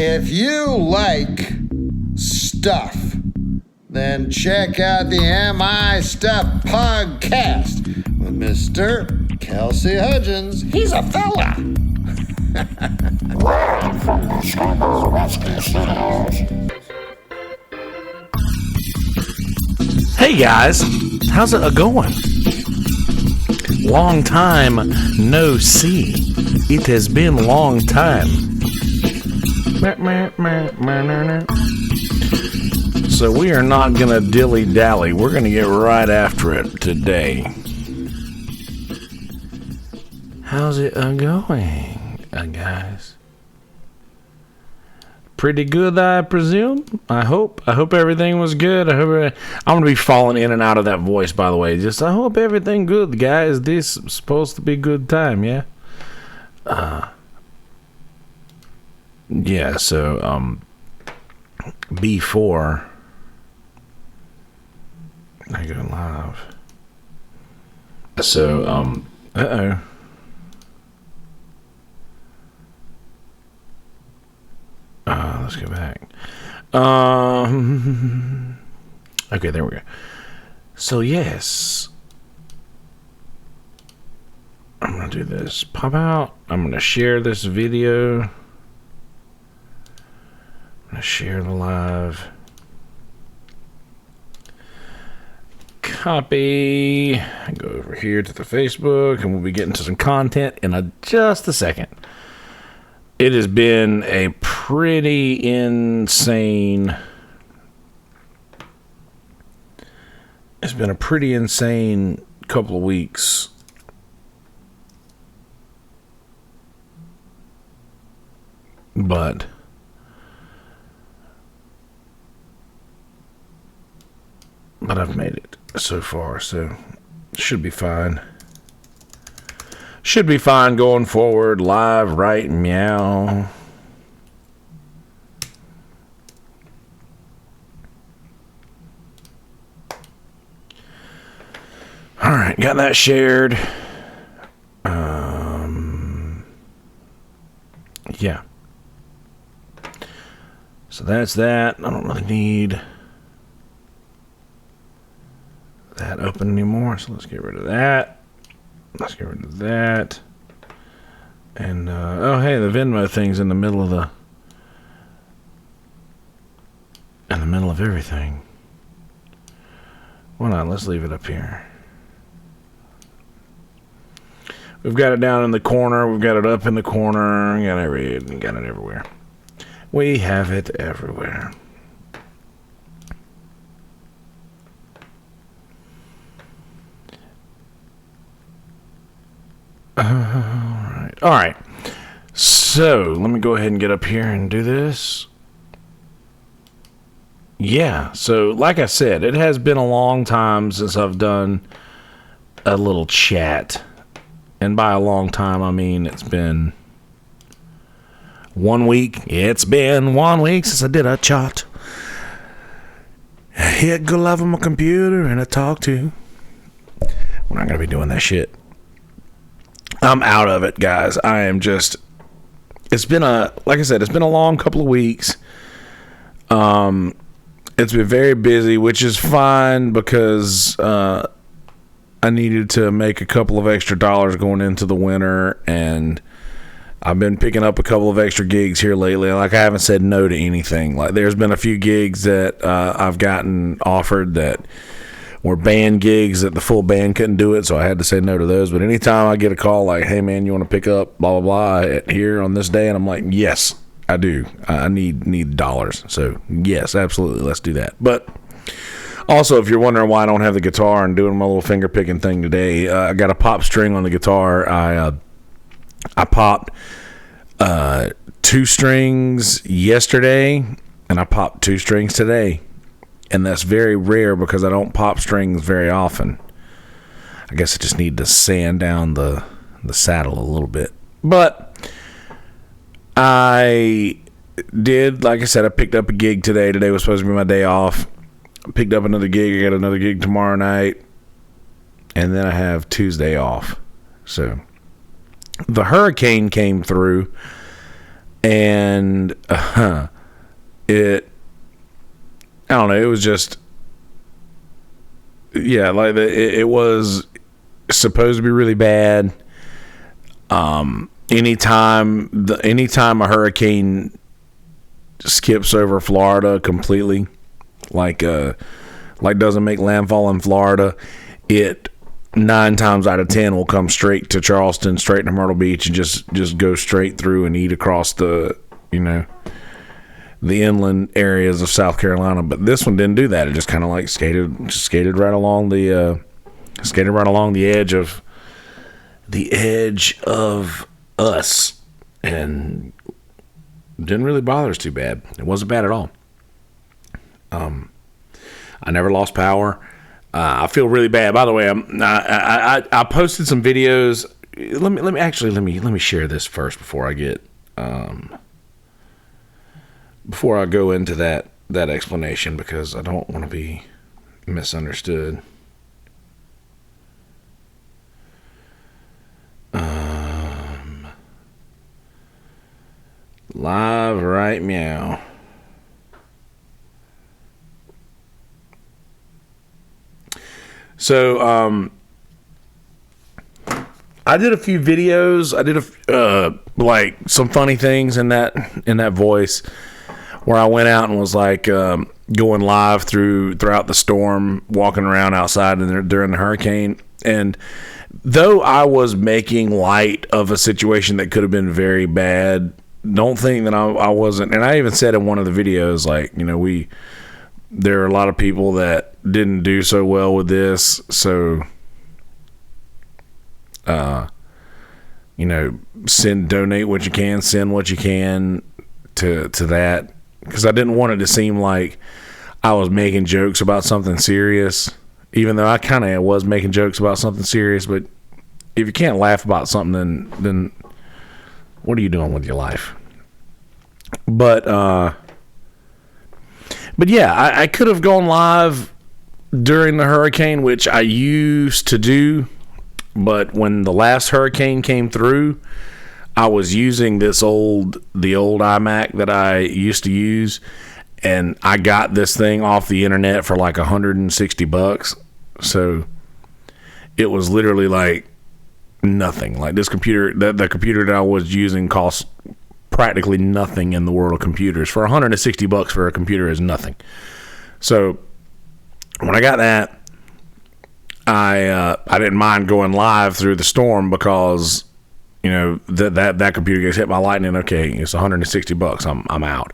If you like stuff, then check out the Am I Stuff podcast with Mr. Kelsey Hudgins. He's a fella. Live from the Scandal Rescue Studios. Hey guys, how's it going? Long time no see. It has been a long time. So we are not gonna dilly-dally. We're gonna get right after it today. How's it going, guys? Pretty good, I presume. I hope everything was good. I'm gonna be falling in and out of that voice, by the way. Just I hope everything good, guys. This is supposed to be a good time, yeah. Yeah. So before I go live, so let's go back. Okay, there we go. So yes, I'm gonna do this. Pop out. I'm gonna share this video. I'm gonna share the live. Copy. Go over here to the Facebook, and we'll be getting to some content in just a second. It has been a pretty insane. It's been a pretty insane couple of weeks. But I've made it so far, so it should be fine. Should be fine going forward. Live, right, meow. All right, got that shared. Yeah. So that's that. I don't really need that open anymore, so let's get rid of that. Let's get rid of that. And, oh, hey, the Venmo thing's in the middle of everything. Why not? Let's leave it up here. We've got it down in the corner. We've got it up in the corner. We got it everywhere. We have it everywhere. All right. So let me go ahead and get up here and do this. Yeah. So like I said, it has been a long time since I've done a little chat. And by a long time, I mean it's been 1 week. It's been 1 week since I did a chat. I hit go live on my computer and I talk to. We're not going to be doing that shit. I'm out of it, guys. I am just. It's been like I said, it's been a long couple of weeks. It's been very busy, which is fine because I needed to make a couple of extra dollars going into the winter, and I've been picking up a couple of extra gigs here lately. Like, I haven't said no to anything. Like, there's been a few gigs that I've gotten offered that were band gigs that the full band couldn't do it, so I had to say no to those. But anytime I get a call like, hey man, you want to pick up blah blah blah at here on this day, and I'm like, yes, I do. I need dollars. So yes, absolutely, let's do that. But also, if you're wondering why I don't have the guitar and doing my little finger picking thing today, I got a pop string on the guitar. I popped 2 strings yesterday, and I popped 2 strings today. And that's very rare because I don't pop strings very often. I guess I just need to sand down the saddle a little bit. But I did, like I said, I picked up a gig today. Today was supposed to be my day off. I picked up another gig. I got another gig tomorrow night. And then I have Tuesday off. So the hurricane came through And I don't know, it was just, yeah, like it was supposed to be really bad. Anytime a hurricane skips over Florida completely, like doesn't make landfall in Florida, it 9 times out of 10 will come straight to Charleston, straight to Myrtle Beach, and just go straight through and eat across the inland areas of South Carolina. But this one didn't do that. It just kind of like skated right along the edge of us, and didn't really bother us too bad. It wasn't bad at all. I never lost power. I feel really bad. By the way, I posted some videos. Let me share this first before I get before I go into that explanation, because I don't want to be misunderstood. Live right meow. So, I did a few videos. I did like some funny things in that voice, where I went out and was like going live throughout the storm, walking around outside during the hurricane. And though I was making light of a situation that could have been very bad, don't think that I wasn't. And I even said in one of the videos, like, there are a lot of people that didn't do so well with this. So, donate what you can, send what you can to that. Because I didn't want it to seem like I was making jokes about something serious, even though I kind of was making jokes about something serious. But if you can't laugh about something, then what are you doing with your life? But yeah, I could have gone live during the hurricane, which I used to do. But when the last hurricane came through, I was using the old iMac that I used to use, and I got this thing off the internet for like $160. So it was literally like nothing. Like this computer, the computer that I was using cost practically nothing in the world of computers. For $160 for a computer is nothing. So when I got that, I didn't mind going live through the storm, because that computer gets hit by lightning. Okay, it's $160. I'm out.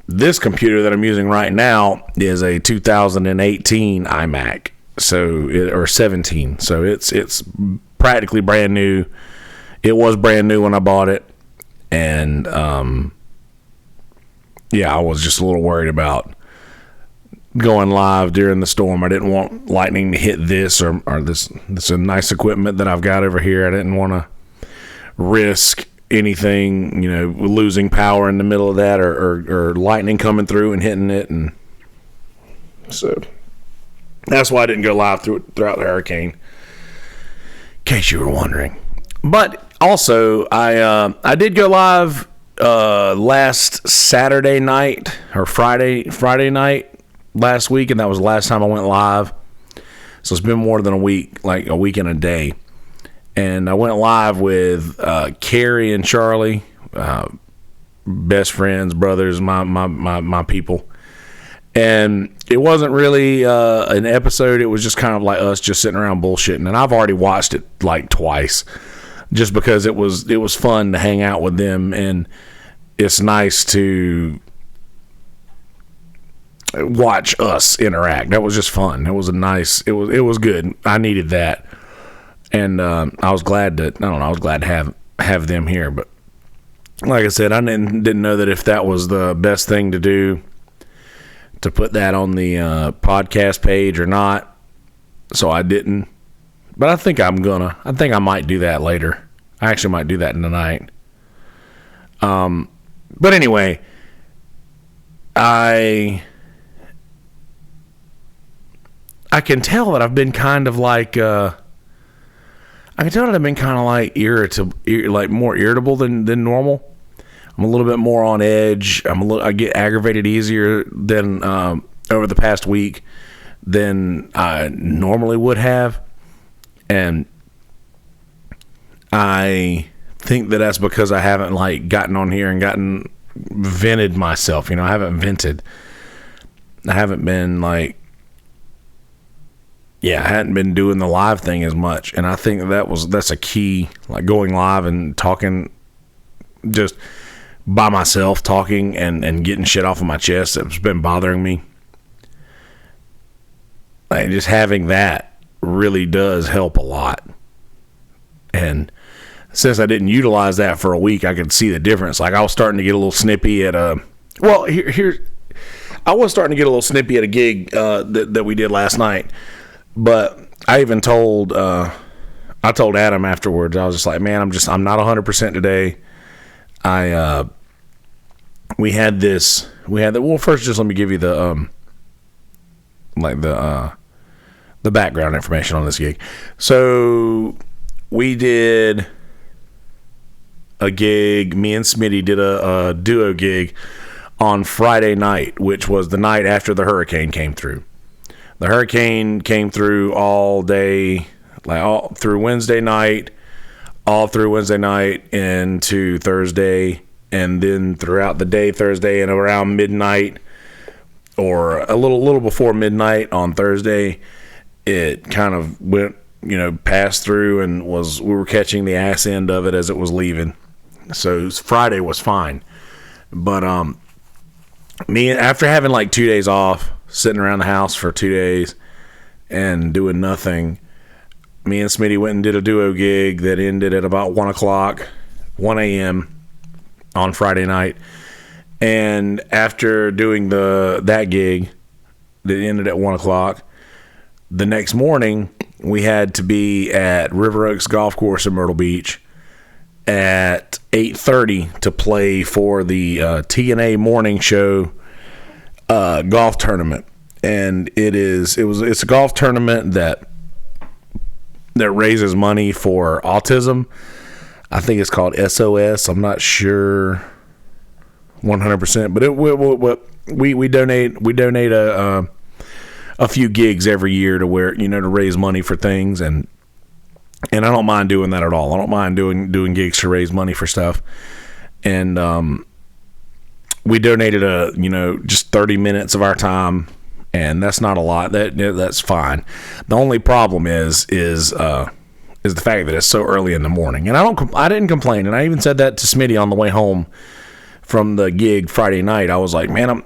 This computer that I'm using right now is a 2018 iMac, or 17. So it's practically brand new. It was brand new when I bought it, and I was just a little worried about going live during the storm. I didn't want lightning to hit this or this nice equipment that I've got over here. I didn't want to risk anything, losing power in the middle of that, or lightning coming through and hitting it. And so that's why I didn't go live throughout the hurricane, in case you were wondering. But also, I did go live last Saturday night or Friday night last week, and that was the last time I went live. So it's been more than a week, like a week and a day. And I went live with Carrie and Charlie, best friends, brothers, my people. And it wasn't really an episode. It was just kind of like us just sitting around bullshitting. And I've already watched it like twice, just because it was fun to hang out with them, and it's nice to watch us interact. That was just fun. It was it was good. I needed that. And I was glad to have them here. But like I said, I didn't know that if that was the best thing to do, to put that on the podcast page or not. So I didn't. But I think I might do that later. I actually might do that tonight. But anyway, I can tell that I've been kind of like irritable, like more irritable than normal I'm a little bit more on edge. I get aggravated easier than over the past week than I normally would have. And I think that that's because I haven't like gotten on here and vented myself. I haven't vented. I haven't been like, I hadn't been doing the live thing as much. And I think that's a key, like going live and talking just by myself, talking and getting shit off of my chest that's been bothering me. Like just having that really does help a lot. And since I didn't utilize that for a week, I could see the difference. Like I was starting to get a little snippy at I was starting to get a little snippy at a gig that we did last night. But I even told Adam afterwards, I was just like, man, I'm not 100% today. Well, first just let me give you the background information on this gig. So we did a gig, me and Smitty did a duo gig on Friday night, which was the night after the hurricane came through. The hurricane came through all day, like all through Wednesday night into Thursday, and then throughout the day Thursday and around midnight or a little before midnight on Thursday, it kind of went, passed through and we were catching the ass end of it as it was leaving. So Friday was fine. But me, after having like 2 days off, sitting around the house for 2 days and doing nothing, me and Smitty went and did a duo gig that ended at about 1 a.m. on Friday night. And after doing that gig that ended at 1 o'clock, the next morning we had to be at River Oaks Golf Course in Myrtle Beach at 8:30 to play for the TNA morning show golf tournament. And it's a golf tournament that raises money for autism. I think it's called SOS. I'm not sure 100%, but we donate a few gigs every year to where, to raise money for things, and I don't mind doing that at all. I don't mind doing gigs to raise money for stuff. And we donated just 30 minutes of our time, and that's not a lot. That's fine. The only problem is the fact that it's so early in the morning. And I didn't complain, and I even said that to Smitty on the way home from the gig Friday night. I was like, man,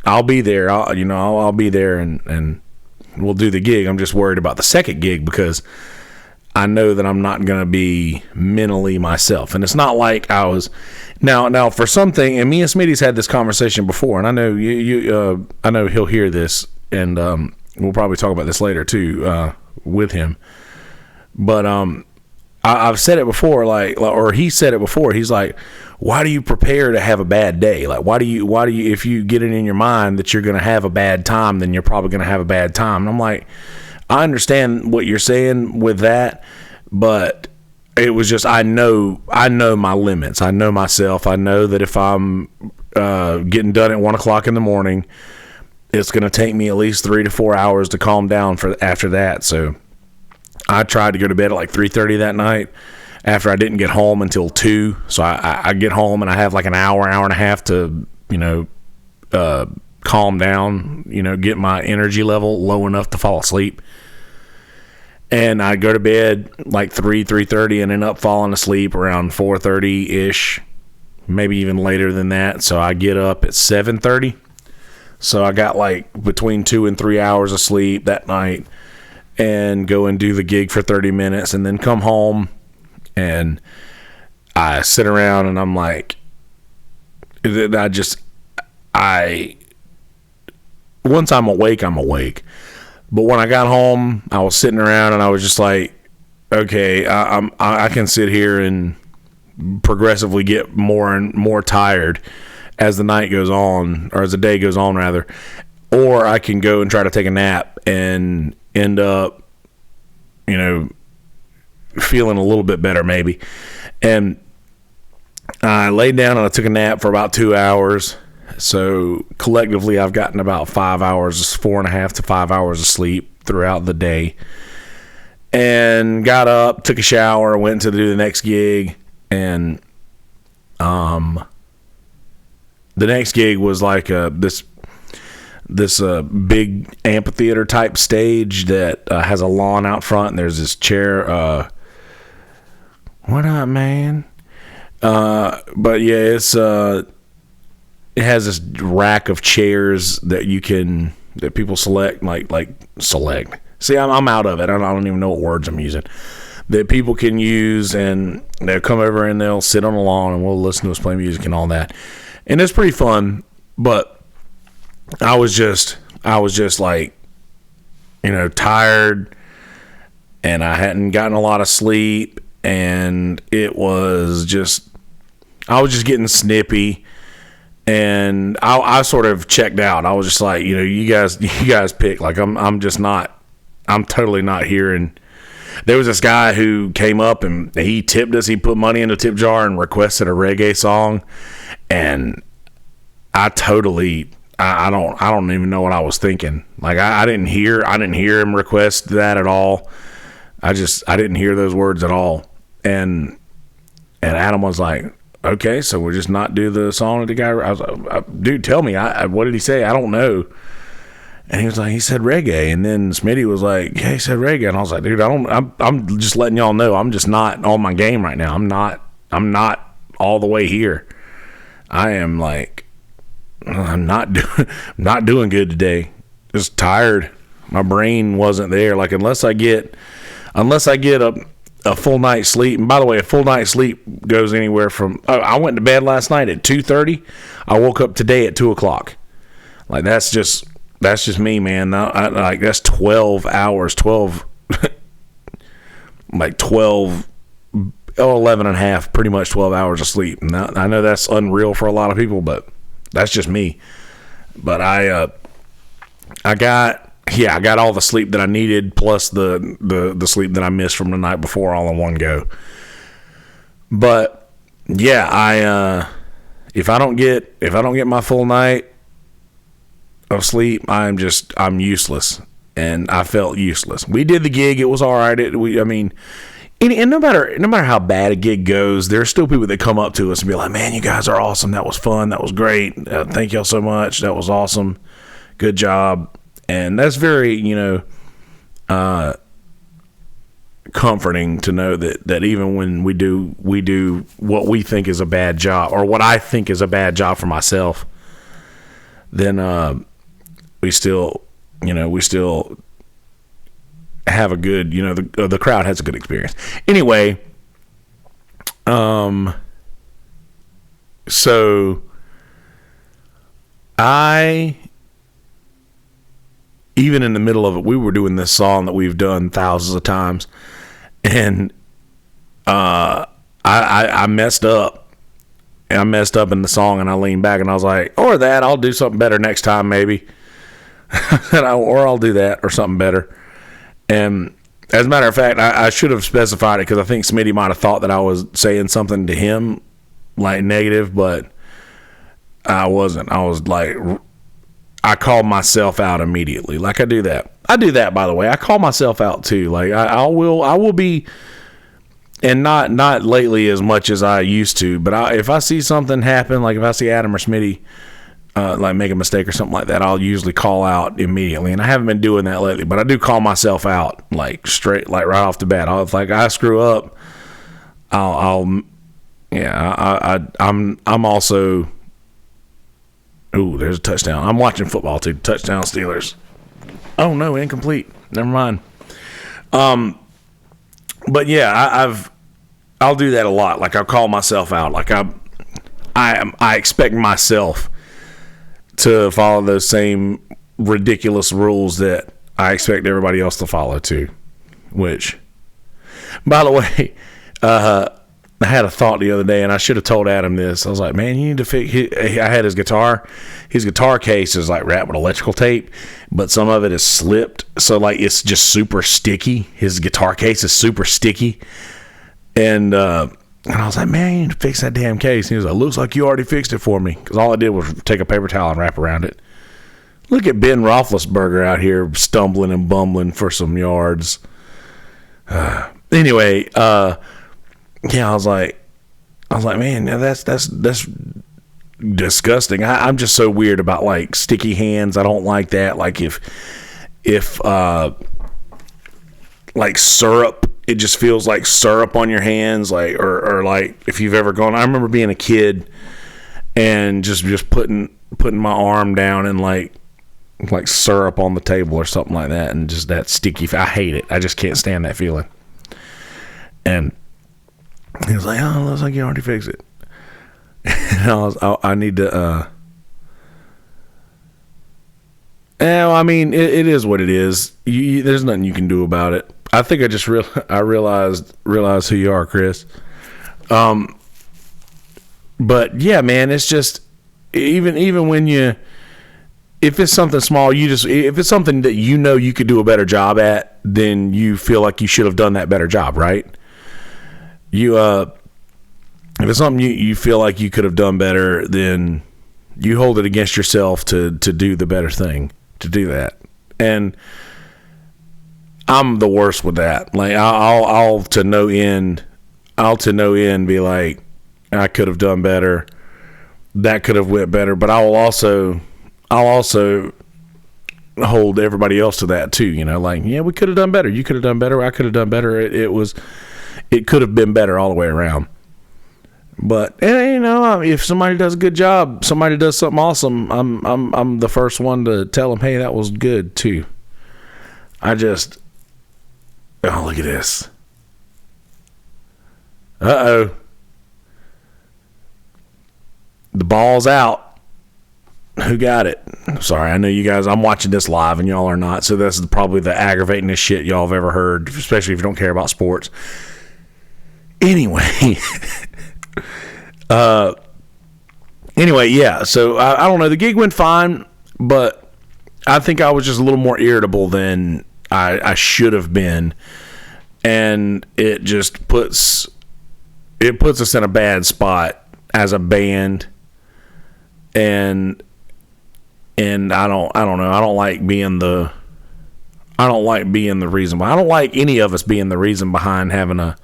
I'll be there. I'll be there and we'll do the gig. I'm just worried about the second gig because I know that I'm not going to be mentally myself. And it's not like I was now for something, and me and Smitty's had this conversation before, and I know I know he'll hear this, and we'll probably talk about this later too with him. But I've said it before, or he said it before. He's like, why do you prepare to have a bad day? Like, why do you, if you get it in your mind that you're going to have a bad time, then you're probably going to have a bad time. And I'm like, I understand what you're saying with that, but it was just, I know my limits. I know myself. I know that if I'm getting done at 1 o'clock in the morning, it's going to take me at least 3 to 4 hours to calm down after that. So I tried to go to bed at like 3:30 that night after I didn't get home until 2. So I get home and I have like an hour and a half to, calm down, get my energy level low enough to fall asleep. And I go to bed like 3:30 and end up falling asleep around 4:30-ish, maybe even later than that. So I get up at 7:30. So I got like between 2 and 3 hours of sleep that night, and go and do the gig for 30 minutes and then come home and I sit around and I'm like, once I'm awake. But when I got home, I was sitting around and I was just like, okay, I can sit here and progressively get more and more tired as the night goes on, or as the day goes on rather, or I can go and try to take a nap and end up, feeling a little bit better maybe. And I laid down and I took a nap for about 2 hours. So collectively, I've gotten about 5 hours, 4.5 to 5 hours of sleep throughout the day. And got up, took a shower, went to do the next gig, and the next gig was like this big amphitheater type stage that has a lawn out front, and there's this chair. What up, man? But yeah, it has this rack of chairs that people select, like select. See, I'm out of it. I don't even know what words I'm using. That people can use, and they'll come over and they'll sit on the lawn, and we'll listen to us play music and all that. And it's pretty fun. But I was just like, tired, and I hadn't gotten a lot of sleep, and I was just getting snippy. And I sort of checked out. I was just like, you guys pick. Like, I'm totally not hearing. There was this guy who came up and he tipped us. He put money in the tip jar and requested a reggae song, and I don't even know what I was thinking. Like, I didn't hear him request that at all. I didn't hear those words at all. And Adam was like, okay, so we'll just not do the song that the guy. I was like, dude, tell me, what did he say? I don't know. And he was like, he said reggae. And then Smitty was like, yeah, he said reggae. And I was like, dude, I'm just letting y'all know, I'm just not on my game right now. I'm not all the way here. I am like, I'm not doing good today. Just tired. My brain wasn't there. Like, unless I get a full night's sleep. And by the way, a full night's sleep goes anywhere from, I went to bed last night at 2:30. I woke up today at 2:00. Like, that's just me, man. Like, that's 12 hours, 11 and a half, pretty much 12 hours of sleep. Now, I know that's unreal for a lot of people, but that's just me. But I got all the sleep that I needed, plus the sleep that I missed from the night before, all in one go. But yeah, if I don't get my full night of sleep, I'm useless, and I felt useless. We did the gig; it was all right. And no matter how bad a gig goes, there's still people that come up to us and be like, "Man, you guys are awesome. That was fun. That was great. Thank y'all so much. That was awesome. Good job." And that's very, comforting to know that even when we do what we think is a bad job, or what I think is a bad job for myself, then we still have a good, the crowd has a good experience. Anyway, so even in the middle of it, we were doing this song that we've done thousands of times, and I messed up. I messed up in the song, and I leaned back, and I was like, I'll do something better next time, maybe. Or I'll do that, or something better. And as a matter of fact, I should have specified it, because I think Smitty might have thought that I was saying something to him, like, negative, but I wasn't. I was like, I called myself out immediately. Like, I do that. By the way. I call myself out too. Like, I will be, and not lately as much as I used to, but if I see something happen, like if I see Adam or Smitty like make a mistake or something like that, I'll usually call out immediately. And I haven't been doing that lately, but I do call myself out, like, straight, like, right off the bat. If I screw up, I'm also. Ooh, there's a touchdown. I'm watching football too. Touchdown Steelers. Oh no, incomplete. Never mind. But yeah, I'll do that a lot. Like, I'll call myself out. Like, I expect myself to follow those same ridiculous rules that I expect everybody else to follow too. Which, by the way, I had a thought the other day, and I should have told Adam this. I was like, man, you need to fix. I had his guitar. His guitar case is like wrapped with electrical tape, but some of it is slipped, so like it's just super sticky. His guitar case is super sticky, and And I was like, man, you need to fix that damn case. And he was like, looks like you already fixed it for me. Because all I did was take a paper towel and wrap around it. Look at Ben Roethlisberger out here stumbling and bumbling for some yards. Anyway, yeah, I was like, man, that's disgusting. I'm just so weird about like sticky hands. I don't like that. Like if like syrup, it just feels like syrup on your hands. Like or like if you've ever gone, I remember being a kid and just putting my arm down and like syrup on the table or something like that, and just that sticky. I hate it. I just can't stand that feeling. And he was like, oh, it looks like you already fixed it. And I need to, well, I mean, it is what it is. There's nothing you can do about it. I think I just realized who you are, Chris. But yeah, man, it's just, even when if it's something small, if it's something that you know you could do a better job at, then you feel like you should have done that better job, right? If it's something you feel like you could have done better, then you hold it against yourself to do the better thing, to do that. And I'm the worst with that. Like I'll to no end be like, I could have done better. That could have went better. But I'll also hold everybody else to that too. You know, like, yeah, we could have done better. You could have done better. I could have done better. It could have been better all the way around. But you know, if somebody does a good job, somebody does something awesome, I'm the first one to tell them, hey, that was good too. Oh, look at this. Uh-oh. The ball's out. Who got it? Sorry, I know you guys, I'm watching this live and y'all are not, so this is probably the aggravatingest shit y'all have ever heard, especially if you don't care about sports. Anyway, yeah, so I don't know, the gig went fine, but I think I was just a little more irritable than I should have been, and it just puts us in a bad spot as a band, and I don't know, I don't like being the reason, I don't like any of us being the reason behind having a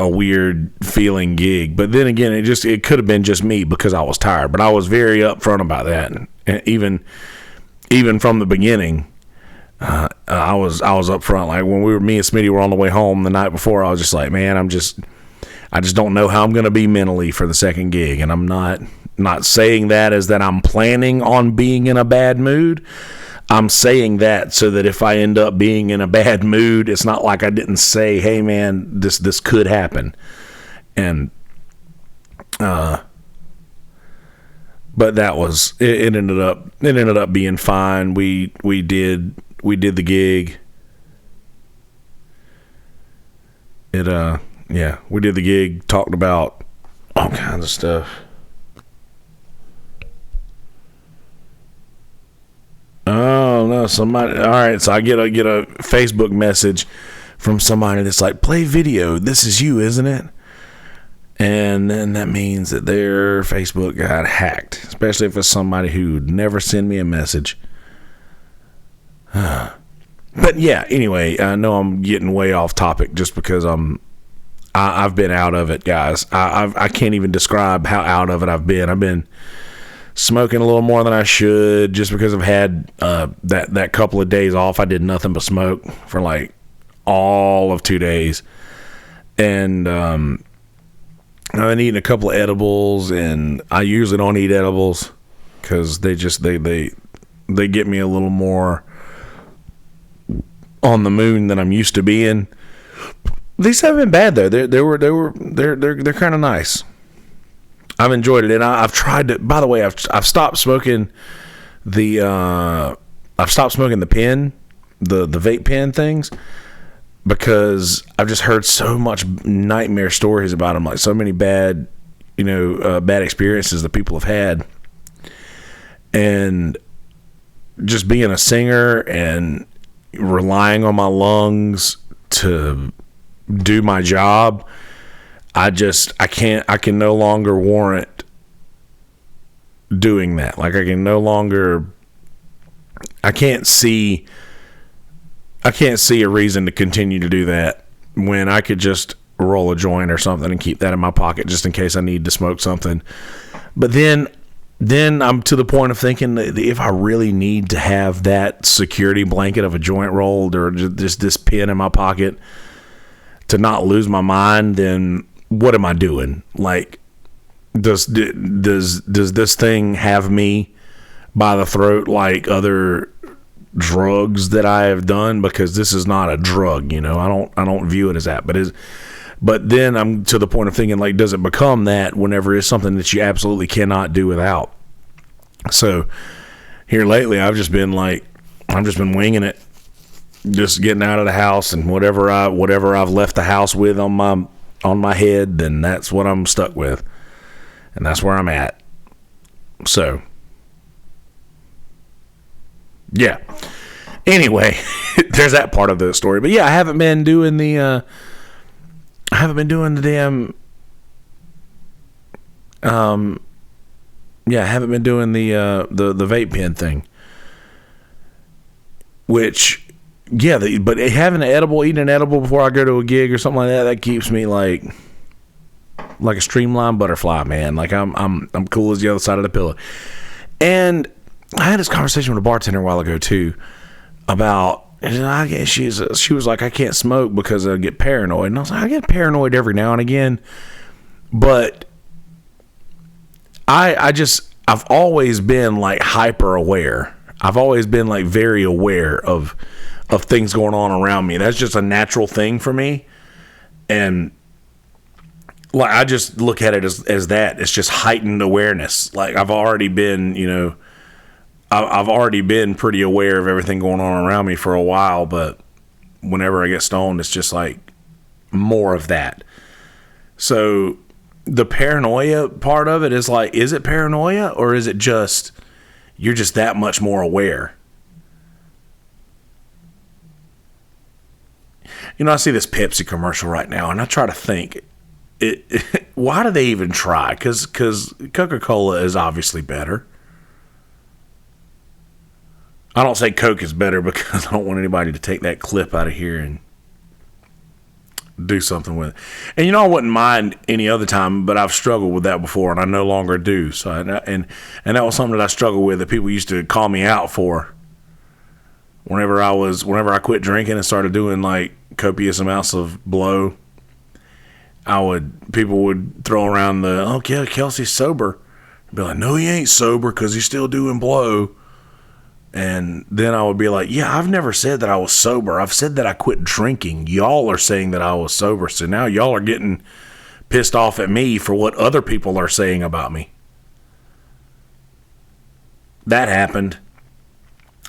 weird feeling gig. But then again, it could have been just me because I was tired, but I was very upfront about that. And even from the beginning, I was upfront. Like when me and Smitty were on the way home the night before, I was just like, man, I just don't know how I'm going to be mentally for the second gig. And I'm not saying that as that I'm planning on being in a bad mood. I'm saying that so that if I end up being in a bad mood, it's not like I didn't say, hey man, this could happen. And but that was it ended up being fine. We did the gig. We did the gig, talked about all kinds of stuff. Oh no, somebody. All right, so I get a Facebook message from somebody that's like, play video, this is you, isn't it? And then that means that their Facebook got hacked, especially if it's somebody who'd never send me a message. But yeah, anyway, I know I'm getting way off topic just because I've been out of it, guys. I can't even describe how out of it I've been. I've been smoking a little more than I should just because I've had that couple of days off. I did nothing but smoke for like all of 2 days, and I've been eating a couple of edibles, and I usually don't eat edibles because they get me a little more on the moon than I'm used to being. These haven't been bad though. They're kind of nice. I've enjoyed it, and I've tried to. By the way, I've stopped smoking the pen, the vape pen things, because I've just heard so much nightmare stories about them, like so many bad experiences that people have had, and just being a singer and relying on my lungs to do my job. I can no longer warrant doing that. Like, I can't see a reason to continue to do that when I could just roll a joint or something and keep that in my pocket just in case I need to smoke something. But then I'm to the point of thinking that if I really need to have that security blanket of a joint rolled or just this pen in my pocket to not lose my mind, then what am I doing? Like, does this thing have me by the throat like other drugs that I have done? Because this is not a drug, you know. I don't view it as that, but then I'm to the point of thinking, like, does it become that whenever it's something that you absolutely cannot do without? So here lately, I've just been winging it, just getting out of the house, and whatever I've left the house with on my head, then that's what I'm stuck with, and that's where I'm at. So yeah. Anyway, there's that part of the story. But yeah, I haven't been doing the damn. I haven't been doing the vape pen thing. Which, yeah, but having eating an edible before I go to a gig or something like that keeps me like a streamlined butterfly, man. Like I'm cool as the other side of the pillow. And I had this conversation with a bartender a while ago too about, I guess she was like, I can't smoke because I get paranoid. And I was like, I get paranoid every now and again, but I've always been like hyper aware. I've always been like very aware of things going on around me. That's just a natural thing for me. And like, I just look at it as that. It's just heightened awareness. Like, I've already been, I've already been pretty aware of everything going on around me for a while, but whenever I get stoned, it's just like more of that. So the paranoia part of it is like, is it paranoia or is it just, you're just that much more aware? I see this Pepsi commercial right now and I try to think, why do they even try? Because Coca-Cola is obviously better. I don't say Coke is better because I don't want anybody to take that clip out of here and do something with it. And I wouldn't mind any other time, but I've struggled with that before, and I no longer do. So, and that was something that I struggled with that people used to call me out for. Whenever I quit drinking and started doing like copious amounts of blow, people would throw around okay, Kelsey's sober. I'd be like, no, he ain't sober because he's still doing blow. And then I would be like, yeah, I've never said that I was sober. I've said that I quit drinking. Y'all are saying that I was sober. So now y'all are getting pissed off at me for what other people are saying about me. That happened.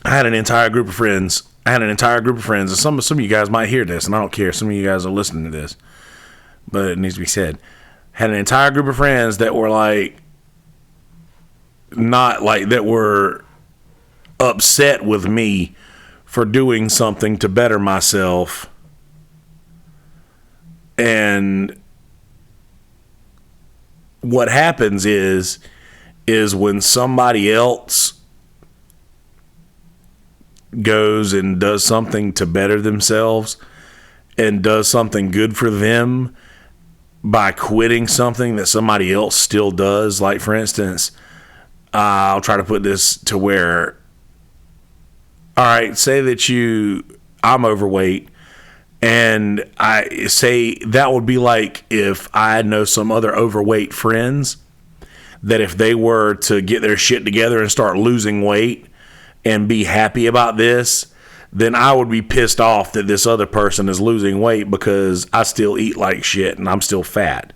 I had an entire group of friends. And some of you guys might hear this, and I don't care. Some of you guys are listening to this, but it needs to be said. Had an entire group of friends that were that were upset with me for doing something to better myself. And what happens is when somebody else goes and does something to better themselves and does something good for them by quitting something that somebody else still does. Like, for instance, I'll try to put this to where, all right, say that I'm overweight, and I say that would be like if I know some other overweight friends that if they were to get their shit together and start losing weight and be happy about this, then I would be pissed off that this other person is losing weight because I still eat like shit and I'm still fat.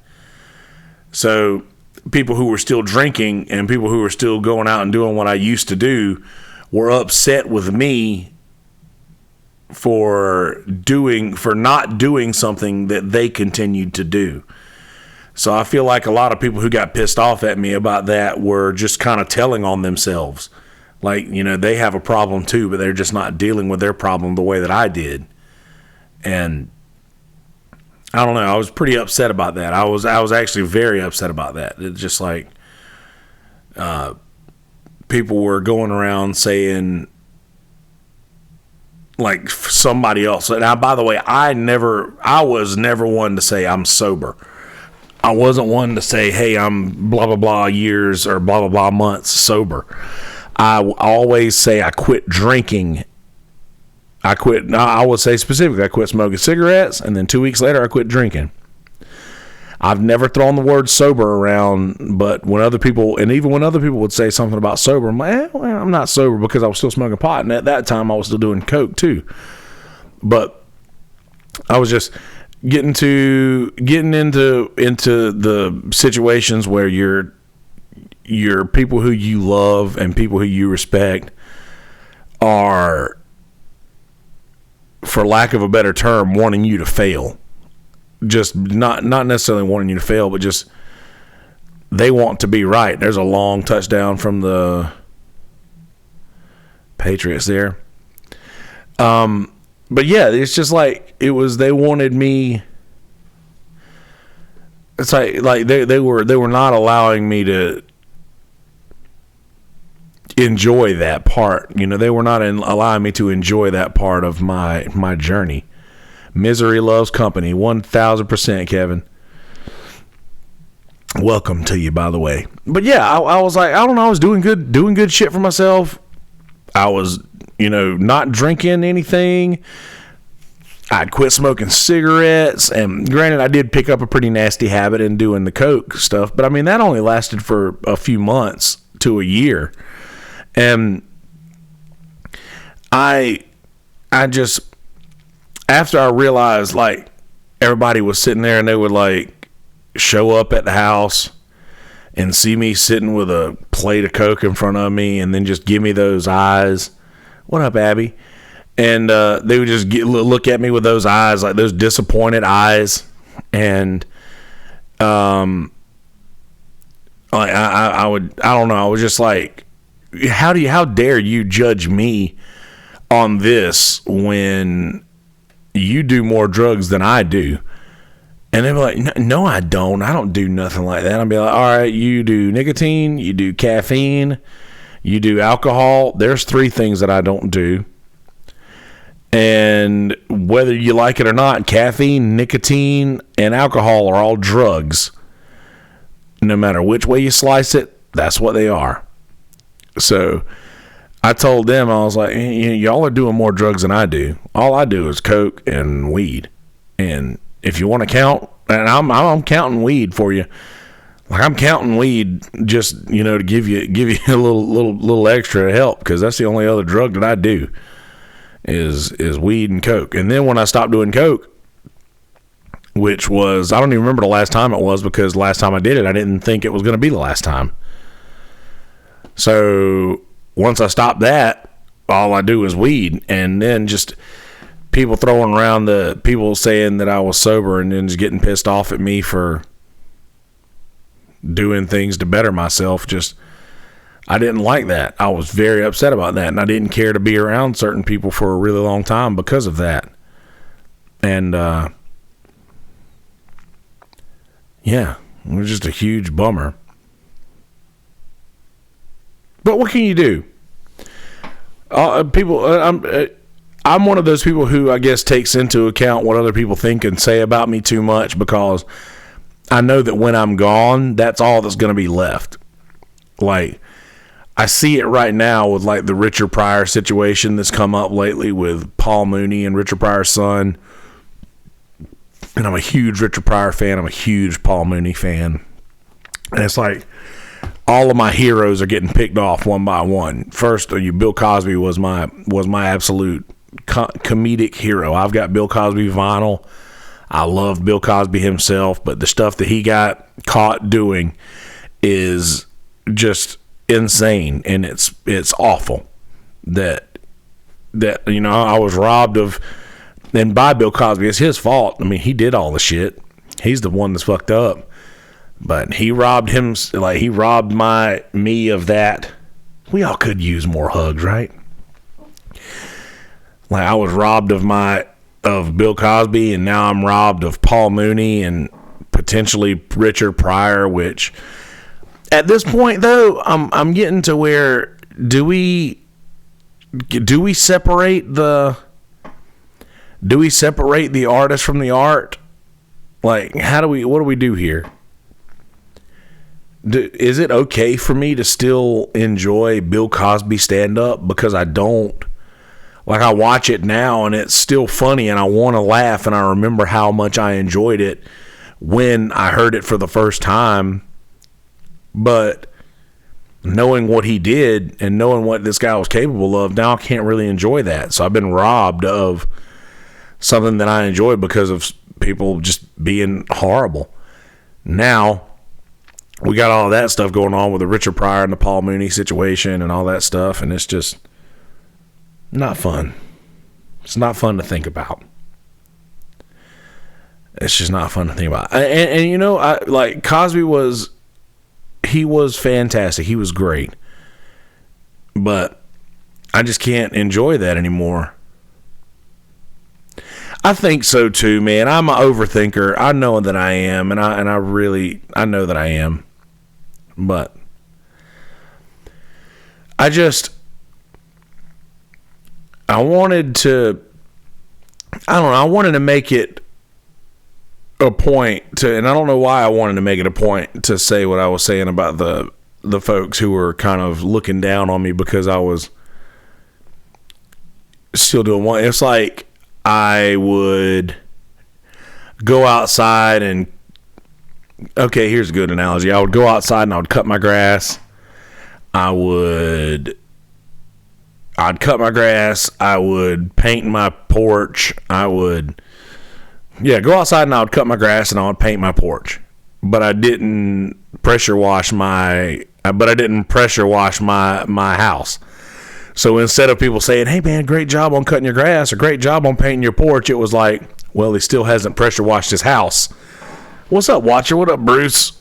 So people who were still drinking and people who were still going out and doing what I used to do were upset with me for not doing something that they continued to do. So I feel like a lot of people who got pissed off at me about that were just kind of telling on themselves. Like, they have a problem too, but they're just not dealing with their problem the way that I did. And I don't know. I was pretty upset about that. I was actually very upset about that. It's just like people were going around saying like somebody else. Now, by the way, I was never one to say I'm sober. I wasn't one to say, hey, I'm blah, blah, blah years or blah, blah, blah months sober. I always say I quit drinking. I would say specifically, I quit smoking cigarettes, and then 2 weeks later, I quit drinking. I've never thrown the word sober around, but when other people, and even when other people would say something about sober, I'm like, well, I'm not sober because I was still smoking pot, and at that time, I was still doing coke too. But I was just getting into the situations where your people who you love and people who you respect are, for lack of a better term, wanting you to fail. Just not necessarily wanting you to fail, but just they want to be right. There's a long touchdown from the Patriots there. But yeah, it's just like they wanted me. It's like they were not allowing me to enjoy that part. You know, they were not allowing me to enjoy that part of my journey. Misery loves company, 1,000%, Kevin. Welcome to you, by the way. But yeah, I was like, I don't know, I was doing good shit for myself. I was, not drinking anything. I'd quit smoking cigarettes, and granted, I did pick up a pretty nasty habit in doing the coke stuff, but I mean, that only lasted for a few months to a year. And I just, after I realized, like, everybody was sitting there and they would, like, show up at the house and see me sitting with a plate of coke in front of me and then just give me those eyes. What up, Abby? And they would just look at me with those eyes, like those disappointed eyes. And like I don't know, I was just like, how dare you judge me on this when you do more drugs than I do? And they'd be like, no, I don't do nothing like that. I'd be like, all right, you do nicotine, you do caffeine, you do alcohol. There's 3 things that I don't do. And whether you like it or not, caffeine, nicotine, and alcohol are all drugs. No matter which way you slice it, that's what they are. So I told them, I was like, y'all are doing more drugs than I do. All I do is coke and weed. And if you want to count, and I'm counting weed for you. Like, I'm counting weed just, to give you a little extra help, because that's the only other drug that I do is weed and coke. And then when I stopped doing coke, which was, I don't even remember the last time it was, because the last time I did it, I didn't think it was going to be the last time. So once I stopped that, all I do is weed. And then just people throwing around the people saying that I was sober and then just getting pissed off at me for doing things to better myself. Just, I didn't like that. I was very upset about that, and I didn't care to be around certain people for a really long time because of that. And yeah, it was just a huge bummer. But what can you do? I'm one of those people who, I guess, takes into account what other people think and say about me too much, because I know that when I'm gone, that's all that's going to be left. Like, I see it right now with, like, the Richard Pryor situation that's come up lately with Paul Mooney and Richard Pryor's son. And I'm a huge Richard Pryor fan. I'm a huge Paul Mooney fan. And it's like, all of my heroes are getting picked off one by one. First, Bill Cosby was my absolute comedic hero. I've got Bill Cosby vinyl. I love Bill Cosby himself, but the stuff that he got caught doing is just insane, and it's awful. That I was robbed of, and by Bill Cosby, it's his fault. I mean, he did all the shit. He's the one that's fucked up. But he robbed me of that. We all could use more hugs, right? Like, I was robbed of my of Bill Cosby, and now I'm robbed of Paul Mooney and potentially Richard Pryor, which at this point though, I'm getting to where do we separate the artist from the art? Like, what do we do here? Is it okay for me to still enjoy Bill Cosby stand-up? Because I don't. Like, I watch it now, and it's still funny, and I want to laugh, and I remember how much I enjoyed it when I heard it for the first time. But knowing what he did and knowing what this guy was capable of, now I can't really enjoy that. So I've been robbed of something that I enjoyed because of people just being horrible. Now we got all of that stuff going on with the Richard Pryor and the Paul Mooney situation and all that stuff, and it's just not fun. It's not fun to think about. It's just not fun to think about. And you know, like Cosby was fantastic. He was great. But I just can't enjoy that anymore. I think so too, man. I'm an overthinker. I know that I am, and I know that I am. But I wanted to make it a point to, and I don't know why I wanted to make it a point to say what I was saying about the folks who were kind of looking down on me because I was still doing one. It's like I would go outside and, okay, here's a good analogy. I would go outside and I would cut my grass. I'd cut my grass. I would paint my porch. go outside and I would cut my grass and I would paint my porch. But I didn't pressure wash my house. So instead of people saying, "Hey man, great job on cutting your grass," or "Great job on painting your porch," it was like, "Well, he still hasn't pressure washed his house." What's up, Watcher? What up, Bruce?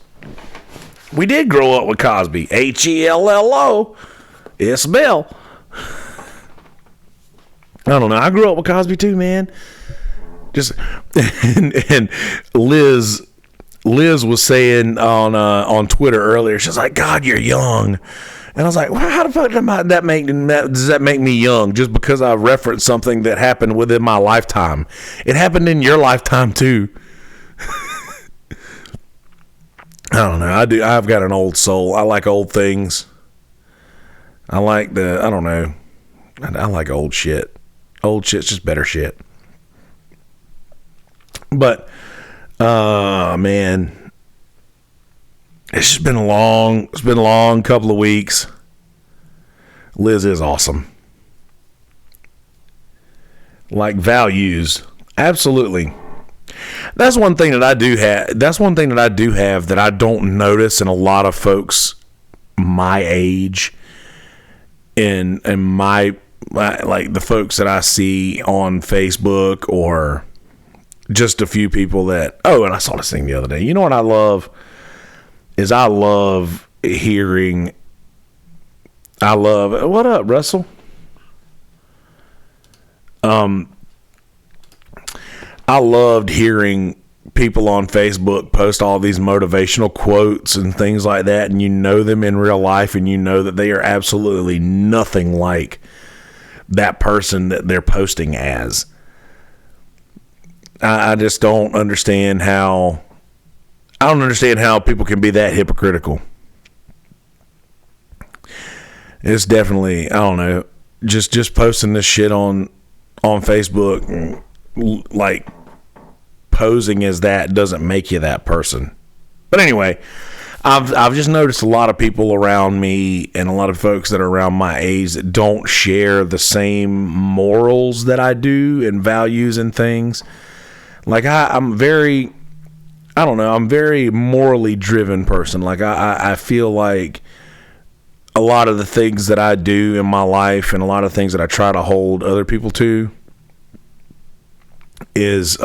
We did grow up with Cosby. Hello. It's Bill. I don't know. I grew up with Cosby too, man. Just and Liz was saying on Twitter earlier, she's like, "God, you're young," and I was like, "Well, how the fuck does that make me young? Just because I referenced something that happened within my lifetime? It happened in your lifetime too." I don't know. I've got an old soul. I like old things. I like I don't know. I like old shit. Old shit's just better shit. But, man, it's just been a long couple of weeks. Liz is awesome. Like values. Absolutely. That's one thing that I do have. That I don't notice in a lot of folks my age and my, like the folks that I see on Facebook or just a few people that, and I saw this thing the other day. You know what I love? I love hearing, what up, Russell? I loved hearing people on Facebook post all these motivational quotes and things like that, and you know them in real life, and you know that they are absolutely nothing like that person that they're posting as. I just don't understand how people can be that hypocritical. It's definitely, I don't know, just posting this shit on Facebook, like posing as that doesn't make you that person. But anyway, I've just noticed a lot of people around me and a lot of folks that are around my age that don't share the same morals that I do and values and things. Like I'm very morally driven person. Like I feel like a lot of the things that I do in my life and a lot of things that I try to hold other people to is,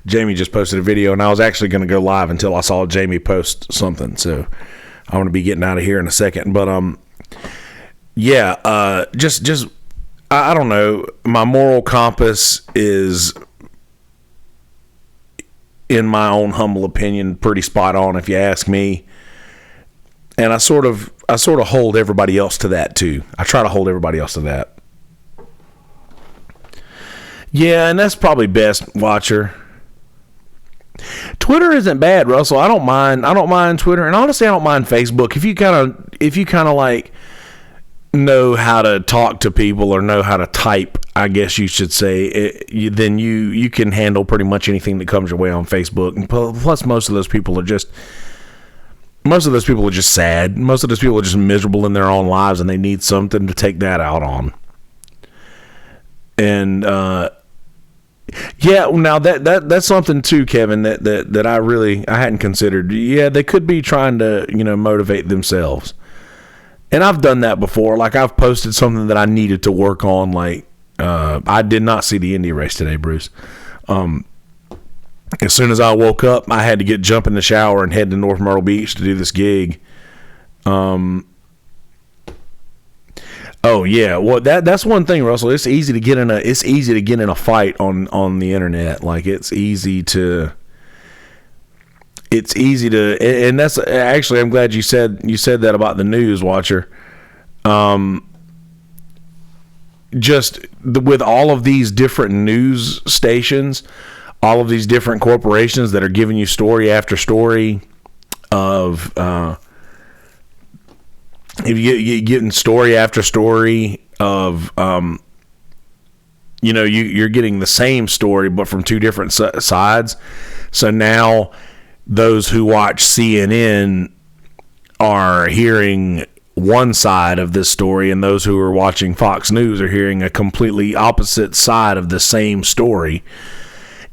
Jamie just posted a video, and I was actually going to go live until I saw Jamie post something. So I'm going to be getting out of here in a second. But just I don't know. My moral compass is, in my own humble opinion, pretty spot on if you ask me. And I sort of hold everybody else to that too. I try to hold everybody else to that. Yeah, and that's probably best, Watcher. Twitter isn't bad, Russell. I don't mind Twitter, and honestly, I don't mind Facebook. If you kind of like know how to talk to people or know how to type, I guess you should say, then you can handle pretty much anything that comes your way on Facebook. And plus, most of those people are just sad. Most of those people are just miserable in their own lives, and they need something to take that out on. And yeah, now that's something too, Kevin, that I hadn't considered. Yeah, they could be trying to, motivate themselves. And I've done that before. Like, I've posted something that I needed to work on. Like, I did not see the Indy race today, Bruce. As soon as I woke up, I had to jump in the shower and head to North Myrtle Beach to do this gig. Oh yeah, well that's one thing, Russell. It's easy to get in a fight on the internet. Like, it's easy to, and that's actually, I'm glad you said that about the news, Watcher. With all of these different news stations, all of these different corporations that are giving you story after story of, if you're getting story after story of, you're getting the same story, but from two different sides. So now those who watch CNN are hearing one side of this story, and those who are watching Fox News are hearing a completely opposite side of the same story.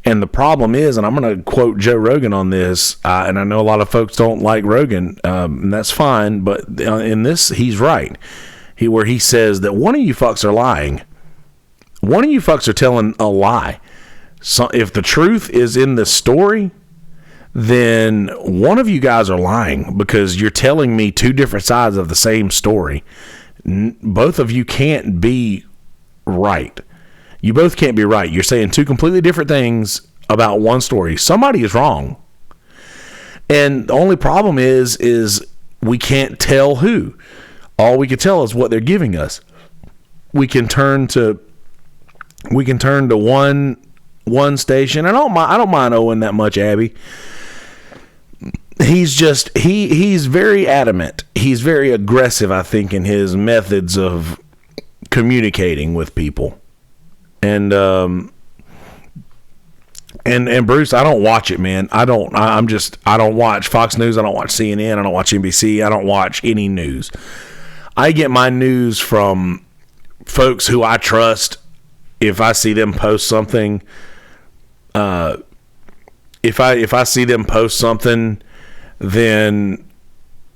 And the problem is, and I'm going to quote Joe Rogan on this, and I know a lot of folks don't like Rogan, and that's fine, but in this, he's right. Where he says that one of you fucks are lying. One of you fucks are telling a lie. So if the truth is in the story, then one of you guys are lying, because you're telling me two different sides of the same story. Both of you can't be right. You both can't be right. You're saying two completely different things about one story. Somebody is wrong. And the only problem is we can't tell who. All we can tell is what they're giving us. We can turn to one station. I don't mind Owen that much, Abby. He's very adamant. He's very aggressive, I think, in his methods of communicating with people. And Bruce, I don't watch it, man. I don't watch Fox News. I don't watch CNN. I don't watch NBC. I don't watch any news. I get my news from folks who I trust. If I see them post something, if I see them post something, then,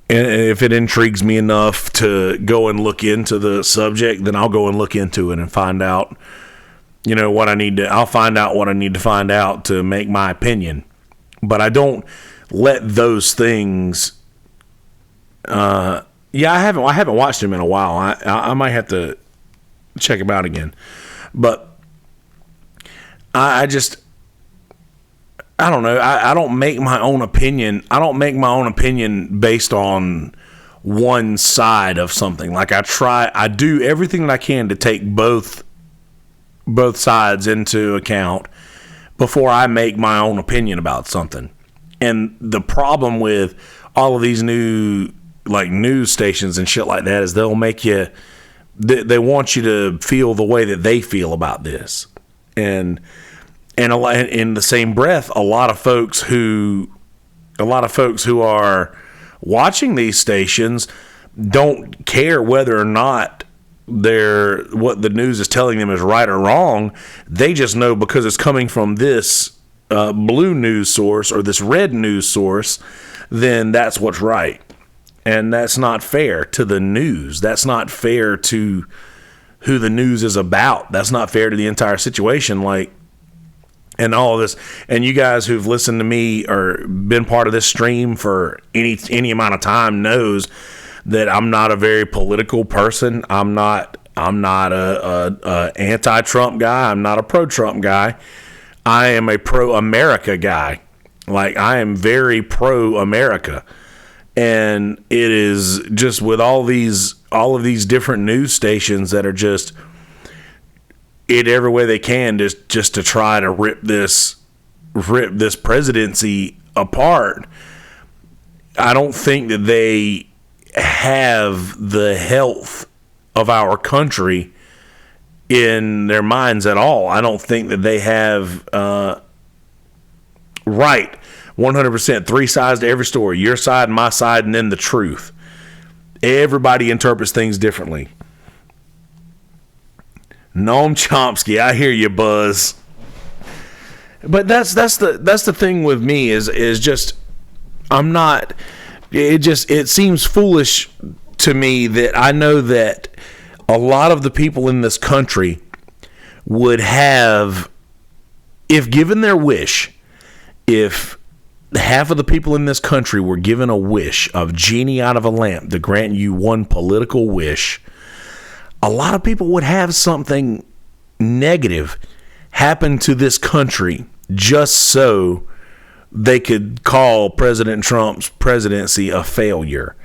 and if it intrigues me enough to go and look into the subject, then I'll go and look into it and find out, I'll find out what I need to find out to make my opinion. But I don't let those things, I haven't watched him in a while. I might have to check him out again. But I don't know. I don't make my own opinion. I don't make my own opinion based on one side of something. Like, I do everything that I can to take both sides into account before I make my own opinion about something. And the problem with all of these new, like, news stations and shit like that is they'll make you, they want you to feel the way that they feel about this. And in the same breath, a lot of folks who are watching these stations don't care whether or not what the news is telling them is right or wrong. They just know because it's coming from this blue news source or this red news source, then that's what's right. And that's not fair to the news. That's not fair to who the news is about. That's not fair to the entire situation. Like, and all of this, and you guys who've listened to me or been part of this stream for any amount of time knows that I'm not a very political person. I'm not I'm not a anti-Trump guy. I'm not a pro-Trump guy. I am a pro-America guy. Like, I am very pro-America. And it is just with all of these different news stations that are just it every way they can just to try to rip this presidency apart. I don't think that they have the health of our country in their minds at all. I don't think that they have right 100%, three sides to every story, your side, my side, and then the truth. Everybody interprets things differently. Noam Chomsky, I hear you, Buzz. But that's the thing with me is just I'm not. It seems foolish to me that I know that a lot of the people in this country would have, if given their wish, if half of the people in this country were given a wish of genie out of a lamp to grant you one political wish, a lot of people would have something negative happen to this country just so they could call President Trump's presidency a failure.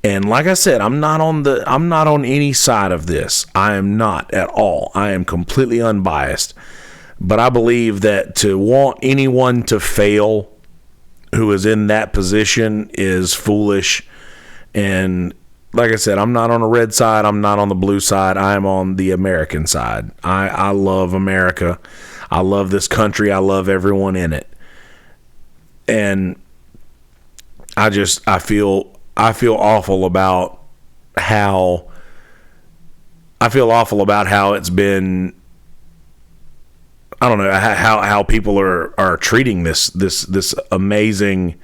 And like I said, I'm not on any side of this. I am not at all. I am completely unbiased. But I believe that to want anyone to fail who is in that position is foolish. And like I said, I'm not on the red side. I'm not on the blue side. I am on the American side. I love America. I love this country. I love everyone in it. And I feel awful about how it's been. I don't know how people are treating this amazing.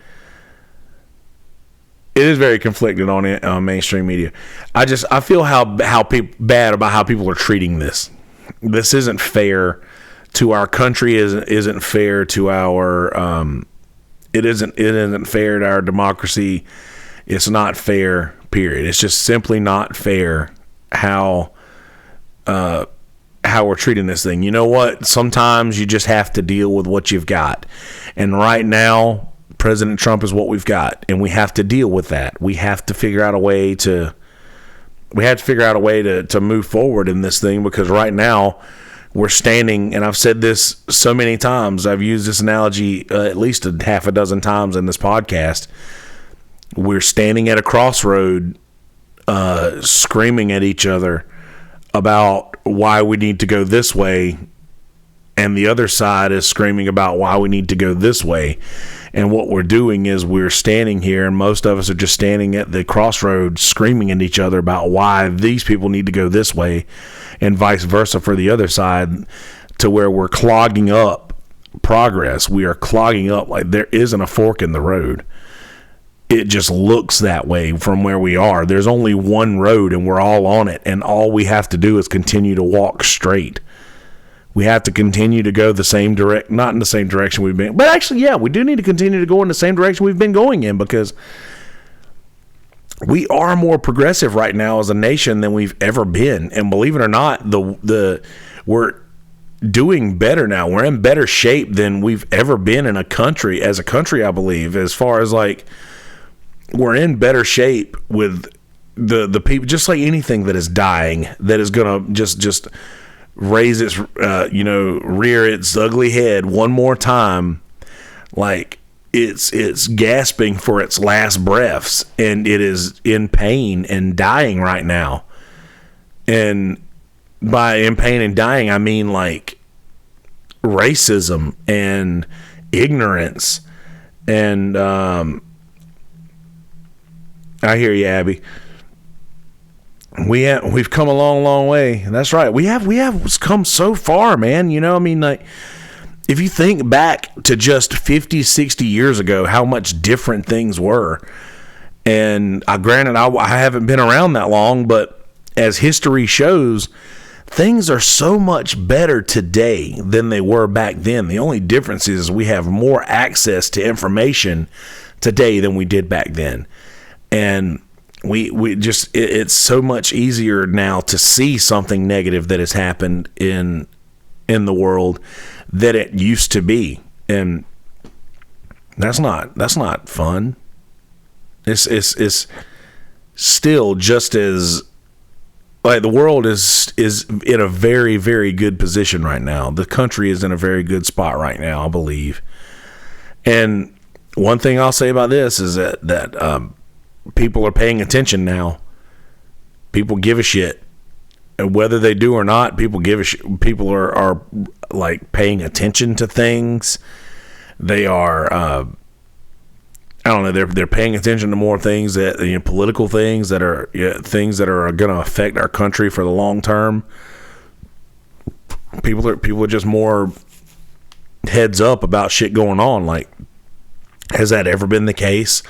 It is very conflicted on mainstream media. I feel bad about how people are treating this. This isn't fair to our country. Isn't fair to our. It isn't fair to our democracy. It's not fair. Period. It's just simply not fair how we're treating this thing. You know what? Sometimes you just have to deal with what you've got. And right now, President Trump is what we've got, and we have to deal with that. We have to figure out a way to move forward in this thing, because right now we're standing, and I've said this so many times. I've used this analogy at least a half a dozen times in this podcast. We're standing at a crossroad, screaming at each other about why we need to go this way, and the other side is screaming about why we need to go this way. And what we're doing is we're standing here, and most of us are just standing at the crossroads screaming at each other about why these people need to go this way, and vice versa for the other side, to where we're clogging up progress. We are clogging up like there isn't a fork in the road. It just looks that way from where we are. There's only one road, and we're all on it, and all we have to do is continue to walk straight. We have to continue to go not in the same direction we've been, but actually, yeah, we do need to continue to go in the same direction we've been going in, because we are more progressive right now as a nation than we've ever been. And believe it or not, we're doing better now. We're in better shape than we've ever been as a country, I believe, as far as like, we're in better shape with the people, just like anything that is dying, that is going to just raise its, rear its ugly head one more time. Like it's gasping for its last breaths, and it is in pain and dying right now. And by in pain and dying, I mean like racism and ignorance. And, I hear you, Abby. We've come a long, long way. That's right. We have come so far, man. You know, I mean, like, if you think back to just 50, 60 years ago, how much different things were. And granted, I haven't been around that long, but as history shows, things are so much better today than they were back then. The only difference is we have more access to information today than we did back then. And we just it's so much easier now to see something negative that has happened in the world that it used to be, and that's not fun. It's still just as like the world is in a very, very good position right now. The country is in a very good spot right now, I believe. And one thing I'll say about this is that people are paying attention now. People give a shit. And whether they do or not, people give a shit. People are like paying attention to things. They are, I don't know. They're paying attention to more things that political things that are things that are going to affect our country for the long term. People are just more heads up about shit going on. Like, has that ever been the case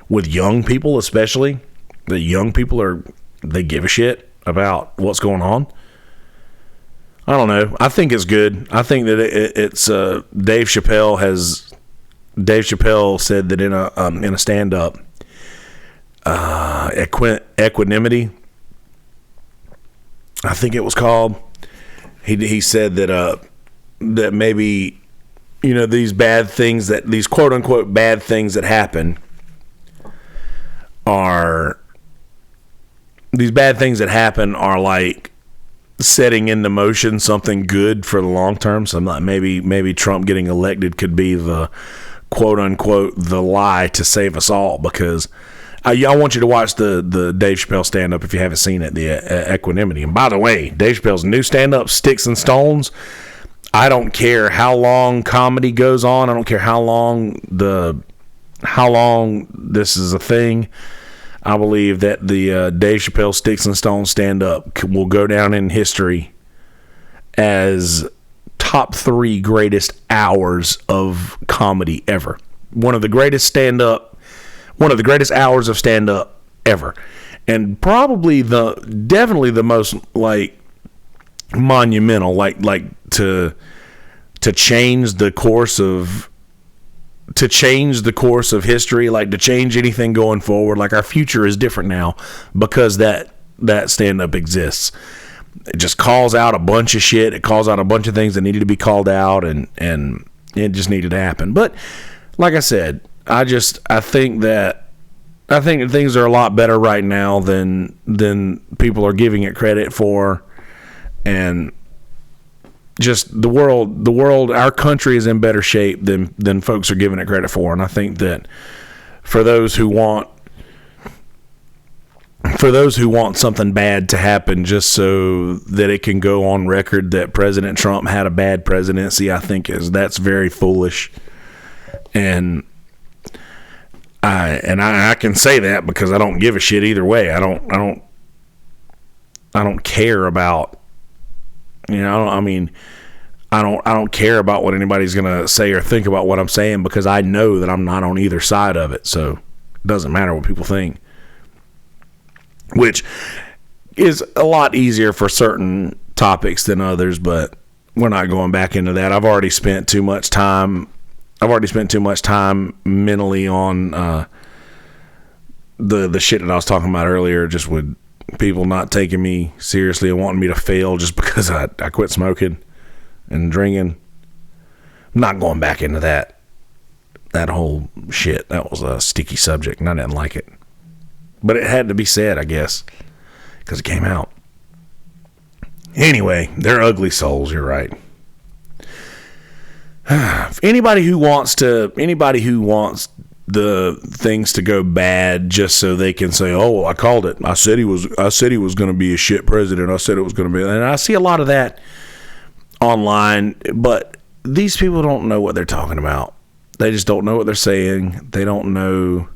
with young people, especially? The young people they give a shit about what's going on. I don't know. I think it's good. I think that it's Dave Chappelle said that in a stand-up, equanimity, I think it was called. He said that maybe these bad things these quote unquote bad things that happen are like setting into motion something good for the long term. So maybe Trump getting elected could be the quote unquote the lie to save us all, because I want you to watch the Dave Chappelle stand up if you haven't seen it, the equanimity. And by the way, Dave Chappelle's new stand up, Sticks and Stones, I don't care how long comedy goes on, I don't care how long this is a thing. I believe that the Dave Chappelle Sticks and Stones stand-up will go down in history as top 3 greatest hours of comedy ever. One of the greatest hours of stand-up ever. And probably definitely the most like monumental, like to change the course of history, like to change anything going forward. Like, our future is different now because that stand-up exists. It just calls out a bunch of shit. It calls out a bunch of things that needed to be called out, and it just needed to happen. But like I said, I think that things are a lot better right now than people are giving it credit for. And just the world, our country is in better shape than folks are giving it credit for. And I think that for those who want something bad to happen just so that it can go on record that President Trump had a bad presidency, I think that's very foolish. And I can say that because I don't give a shit either way. I don't care about, I don't care about what anybody's going to say or think about what I'm saying, because I know that I'm not on either side of it. So it doesn't matter what people think, which is a lot easier for certain topics than others, but we're not going back into that. I've already spent too much time mentally on the shit that I was talking about earlier, just with people not taking me seriously and wanting me to fail just because I quit smoking and drinking. I'm not going back into that whole shit. That was a sticky subject and I didn't like it, but it had to be said, I guess, because it came out. Anyway, they're ugly souls, you're right. Anybody who wants the things to go bad just so they can say, "Oh, I called it. I said he was going to be a shit president. I said it was going to be." And I see a lot of that online, but these people don't know what they're talking about. They just don't know what they're saying. They don't know.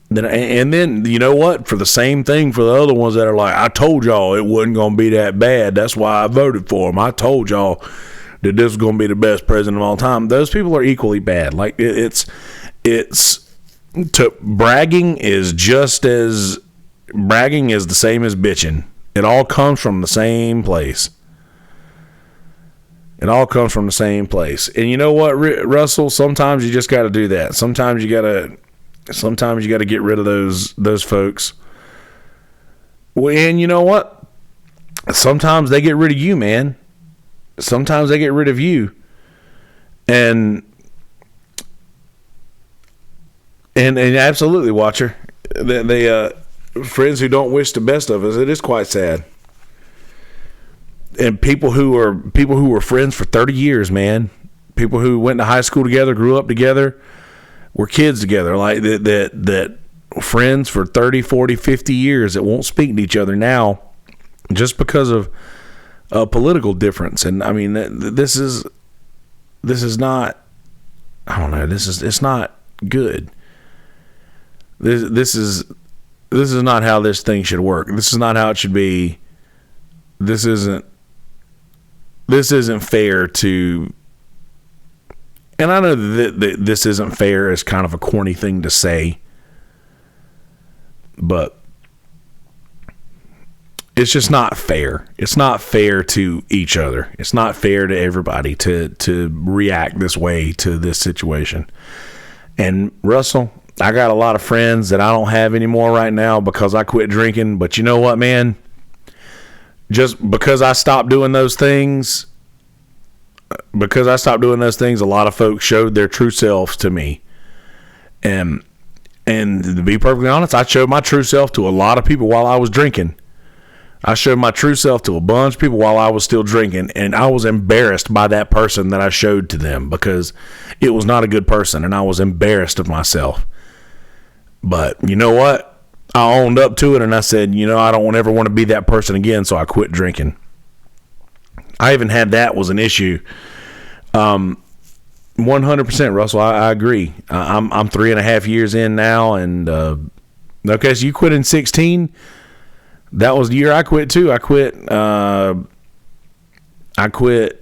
And then, you know what? For the same thing, for the other ones that are like, "I told y'all it wasn't going to be that bad. That's why I voted for him. I told y'all that this was going to be the best president of all time." Those people are equally bad. Like, bragging is the same as bitching. It all comes from the same place. And you know what, Russell? Sometimes you just got to do that. Sometimes you got to Sometimes you got to get rid of those folks. Well, and you know what? Sometimes they get rid of you, man. Sometimes they get rid of you. And absolutely, Watcher. They friends who don't wish the best of us. It is quite sad. And people who were friends for 30 years, man. People who went to high school together, grew up together, were kids together, like that friends for 30, 40, 50 years that won't speak to each other now just because of a political difference. And I mean, this is not, I don't know, it's not good. This is not how this thing should work. This is not how it should be. This isn't fair to, and I know that this isn't fair is kind of a corny thing to say, but it's just not fair. It's not fair to each other. It's not fair to everybody to react this way to this situation. And Russell, I got a lot of friends that I don't have anymore right now because I quit drinking. But you know what, man? Just because I stopped doing those things, a lot of folks showed their true selves to me. And to be perfectly honest, I showed my true self to a lot of people while I was drinking. I showed my true self to a bunch of people while I was still drinking, and I was embarrassed by that person that I showed to them because it was not a good person, and I was embarrassed of myself. But you know what? I owned up to it, and I said, I don't ever want to be that person again, so I quit drinking. I even had that was an issue. 100%, Russell, I agree. I'm 3.5 years in now, and okay, so you quit in 2016. That was the year I quit too. I quit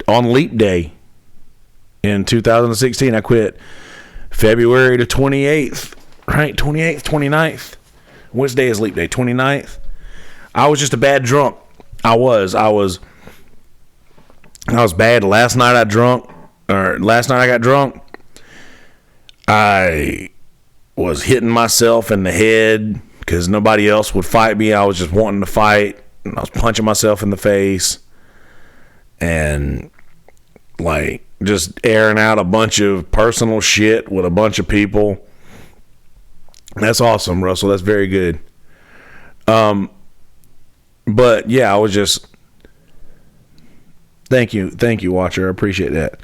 on Leap Day in 2016. I quit February the 28th, right? 28th, 29th. Which day is Leap Day? 29th. I was just a bad drunk. I was bad. Last night I got drunk. I was hitting myself in the head because nobody else would fight me. I was just wanting to fight, and I was punching myself in the face and like just airing out a bunch of personal shit with a bunch of people. That's awesome, Russell. That's very good. But yeah, I was just, thank you, Watcher. I appreciate that.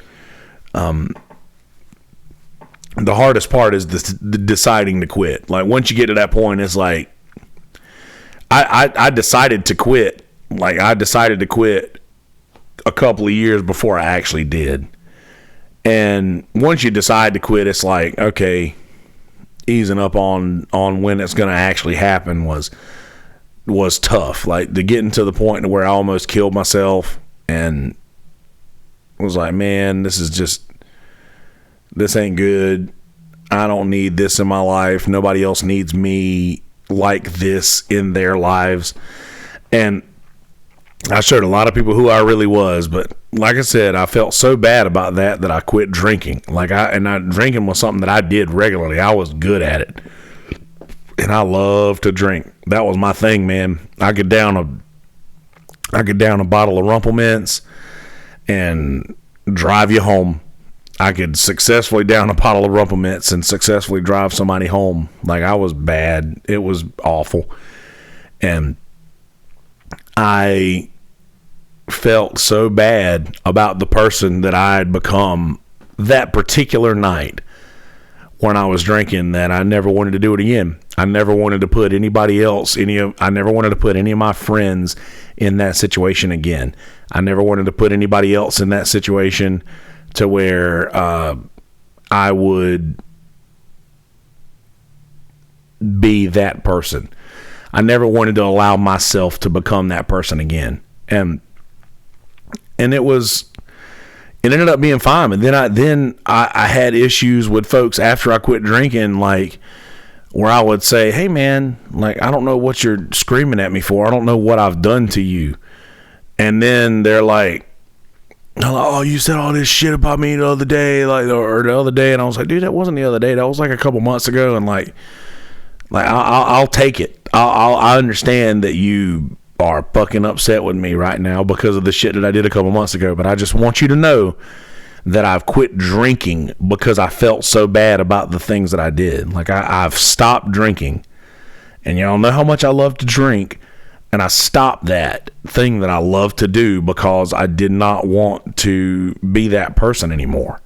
The hardest part is the deciding to quit. Like once you get to that point, it's like I decided to quit. Like I decided to quit a couple of years before I actually did. And once you decide to quit, it's like, okay, easing up on when it's going to actually happen was tough. Like to getting to the point to where I almost killed myself and was like, man, this ain't good. I don't need this in my life. Nobody else needs me like this in their lives. And I showed a lot of people who I really was, but like I said, I felt so bad about that I quit drinking. Drinking was something that I did regularly. I was good at it. And I love to drink. That was my thing, man. I could down a bottle of Rumple Mints and drive you home. I could successfully down a bottle of Rumple Mints and successfully drive somebody home. Like I was bad. It was awful. And I felt so bad about the person that I had become that particular night when I was drinking that I never wanted to do it again. I never wanted to put anybody else, I never wanted to put any of my friends in that situation again. I never wanted to put anybody else in that situation to where I would be that person. I never wanted to allow myself to become that person again. And it ended up being fine. And then I had issues with folks after I quit drinking, like where I would say, hey man, like, I don't know what you're screaming at me for. I don't know what I've done to you. And then they're like, I'm like, oh, you said all this shit about me the other day, like, or the other day, and I was like, dude, that wasn't the other day. That was like a couple months ago, and like I'll take it. I understand that you are fucking upset with me right now because of the shit that I did a couple months ago, but I just want you to know that I've quit drinking because I felt so bad about the things that I did. Like I've stopped drinking, and y'all know how much I love to drink. And I stopped that thing that I love to do because I did not want to be that person anymore.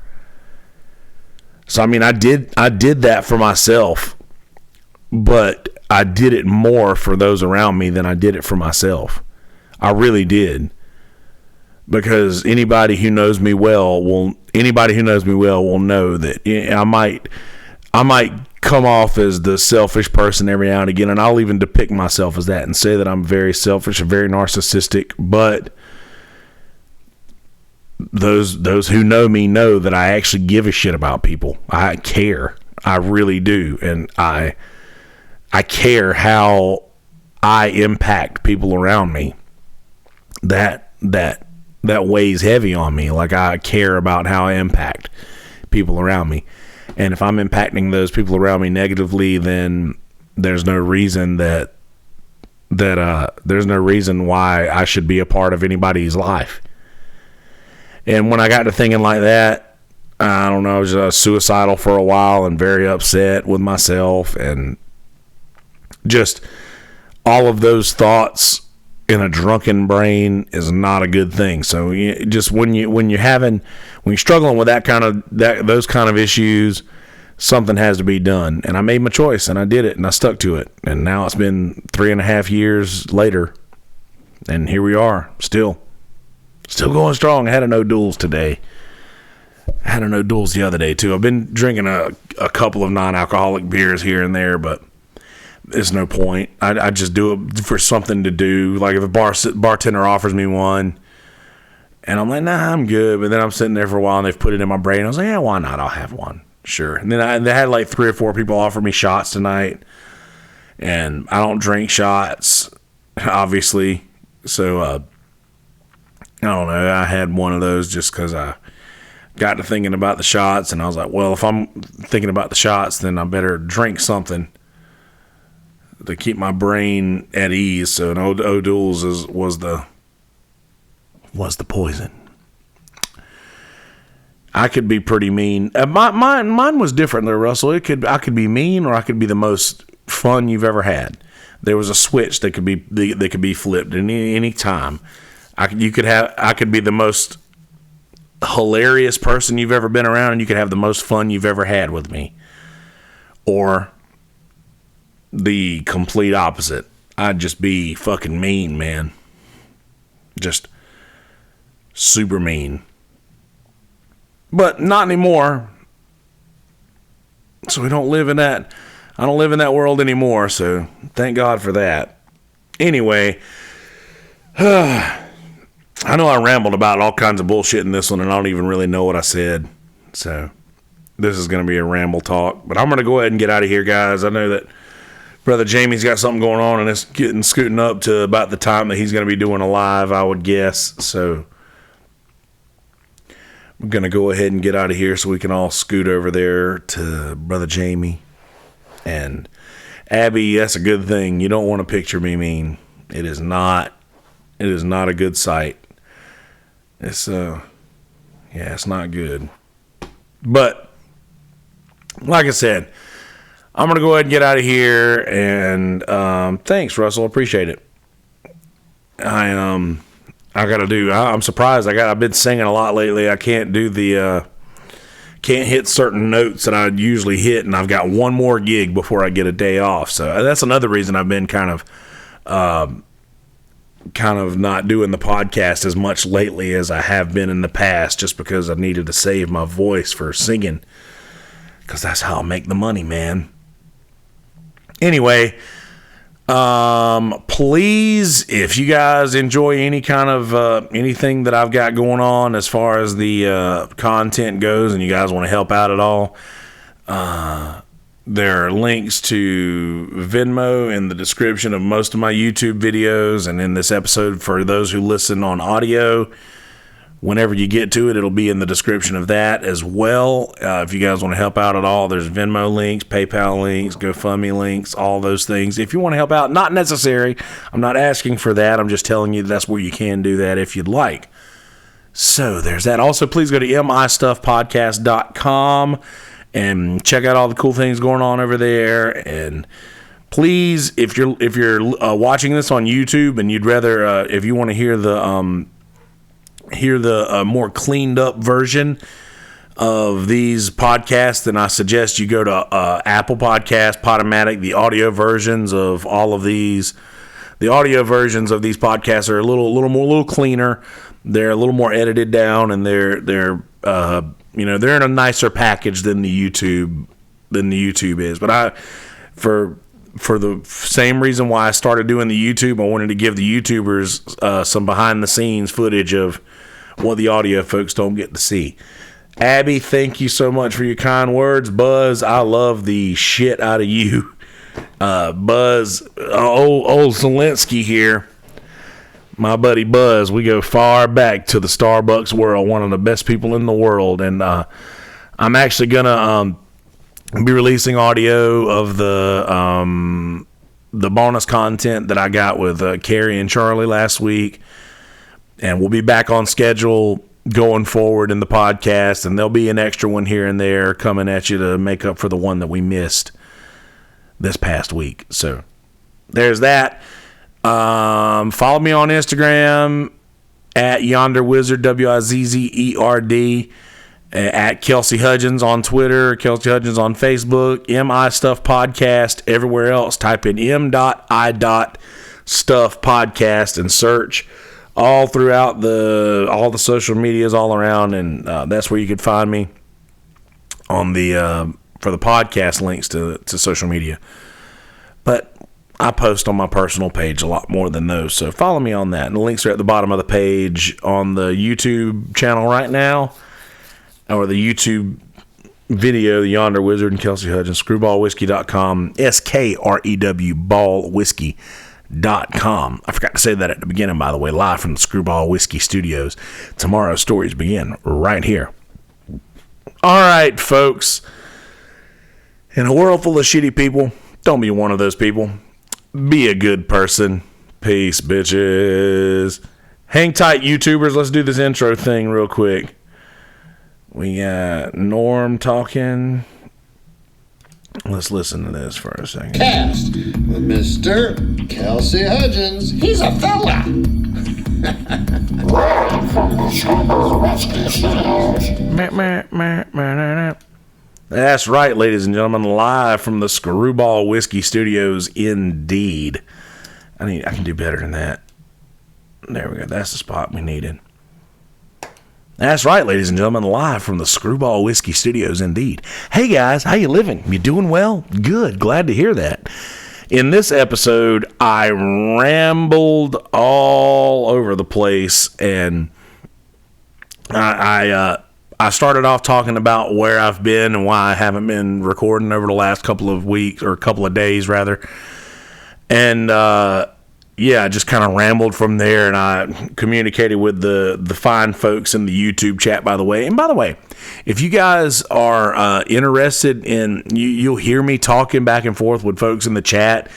So, I mean, I did that for myself, but I did it more for those around me than I did it for myself. I really did. Because anybody who knows me well will know that I might come off as the selfish person every now and again, and I'll even depict myself as that and say that I'm very selfish and very narcissistic, but those who know me know that I actually give a shit about people. I care. I really do. And I care how I impact people around me. That weighs heavy on me. Like, I care about how I impact people around me. And if I'm impacting those people around me negatively, then there's no reason there's no reason why I should be a part of anybody's life. And when I got to thinking like that, I don't know, I was suicidal for a while and very upset with myself, and just all of those thoughts in a drunken brain is not a good thing. So just when you're struggling with those kind of issues, something has to be done. And I made my choice, and I did it, and I stuck to it. And now it's been 3.5 years later, and here we are, still going strong. I had a no duels today. I had a no duels the other day too. I've been drinking a couple of non-alcoholic beers here and there, but there's no point. I just do it for something to do. Like if a bartender offers me one, and I'm like, nah, I'm good. But then I'm sitting there for a while, and they've put it in my brain. I was like, yeah, why not? I'll have one. Sure. And then they had like 3 or 4 people offer me shots tonight, and I don't drink shots, obviously. So I don't know. I had one of those just because I got to thinking about the shots, and I was like, well, if I'm thinking about the shots, then I better drink something to keep my brain at ease. So an O'Doul's was the poison. I could be pretty mean. Mine was different though, Russell. I could be mean, or I could be the most fun you've ever had. There was a switch that could be flipped at any time. I could be the most hilarious person you've ever been around, and you could have the most fun you've ever had with me. Or the complete opposite. I'd just be fucking mean, man. Just super mean. But not anymore. So I don't live in that world anymore, so thank God for that. Anyway, I know I rambled about all kinds of bullshit in this one, and I don't even really know what I said. So this is going to be a ramble talk. But I'm going to go ahead and get out of here, guys. I know that Brother Jamie's got something going on, and it's scooting up to about the time that he's going to be doing a live, I would guess. So I'm going to go ahead and get out of here so we can all scoot over there to Brother Jamie. And Abby, that's a good thing. You don't want to picture me mean. It is not a good sight. It's not good. But like I said, I'm going to go ahead and get out of here, and thanks, Russell. Appreciate it. I'm surprised. I've been singing a lot lately. I can't do can't hit certain notes that I usually hit, and I've got one more gig before I get a day off. So that's another reason I've been kind of not doing the podcast as much lately as I have been in the past, just because I needed to save my voice for singing, because that's how I make the money, man. Anyway, please, if you guys enjoy any kind of anything that I've got going on as far as the content goes, and you guys want to help out at all, there are links to Venmo in the description of most of my YouTube videos, and in this episode for those who listen on audio. Whenever you get to it, it'll be in the description of that as well. If you guys want to help out at all, there's Venmo links, PayPal links, GoFundMe links, all those things. If you want to help out, not necessary. I'm not asking for that. I'm just telling you that's where you can do that if you'd like. So there's that. Also, please go to mistuffpodcast.com and check out all the cool things going on over there. And please, if you're watching this on YouTube and you'd rather, if you want to hear the more cleaned up version of these podcasts, then I suggest you go to Apple Podcasts, Podomatic. The audio versions of all of these, the audio versions of these podcasts are a little cleaner. They're a little more edited down, and they're in a nicer package than the YouTube is. But for the same reason why I started doing the YouTube, I wanted to give the YouTubers some behind the scenes footage of what the audio folks don't get to see. Abby, thank you so much for your kind words. Buzz, I love the shit out of you. Buzz, old Zelensky here. My buddy Buzz, we go far back to the Starbucks world, one of the best people in the world. And I'm actually going to be releasing audio of the bonus content that I got with Carrie and Charlie last week. And we'll be back on schedule going forward in the podcast, and there'll be an extra one here and there coming at you to make up for the one that we missed this past week. So there's that. Follow me on Instagram at Yonder Wizard, WIZZERD, at Kelsey Hudgins on Twitter, Kelsey Hudgins on Facebook, MI Stuff Podcast. Everywhere else, type in M.I.Stuff Podcast and search all throughout all the social medias all around, and that's where you can find me on the for the podcast links to social media. But I post on my personal page a lot more than those, so follow me on that. And the links are at the bottom of the page on the YouTube channel right now, or the YouTube video, the Yonder Wizard and Kelsey Hudgins, screwballwhiskey.com, SKREW ballwhiskey.com. I forgot to say that at the beginning, by the way, live from the Screwball Whiskey Studios. Tomorrow's stories begin right here. All right, folks. In a world full of shitty people, don't be one of those people. Be a good person. Peace, bitches. Hang tight, YouTubers. Let's do this intro thing real quick. We got Norm talking. Let's listen to this for a second. Cast with Mr. Kelsey Hudgins. He's a fella. Live from the Screwball Whiskey Studios. That's right, ladies and gentlemen, live from the Screwball Whiskey Studios, indeed. I can do better than that. There we go. That's the spot we needed. That's right, ladies and gentlemen, live from the Screwball Whiskey Studios, indeed. Hey, guys, how you living? You doing well? Good. Glad to hear that. In this episode, I rambled all over the place, and I started off talking about where I've been and why I haven't been recording over the last couple of weeks, or a couple of days, rather. And, I just kind of rambled from there, and I communicated with the fine folks in the YouTube chat, by the way. And by the way, if you guys are interested in, you'll hear me talking back and forth with folks in the chat.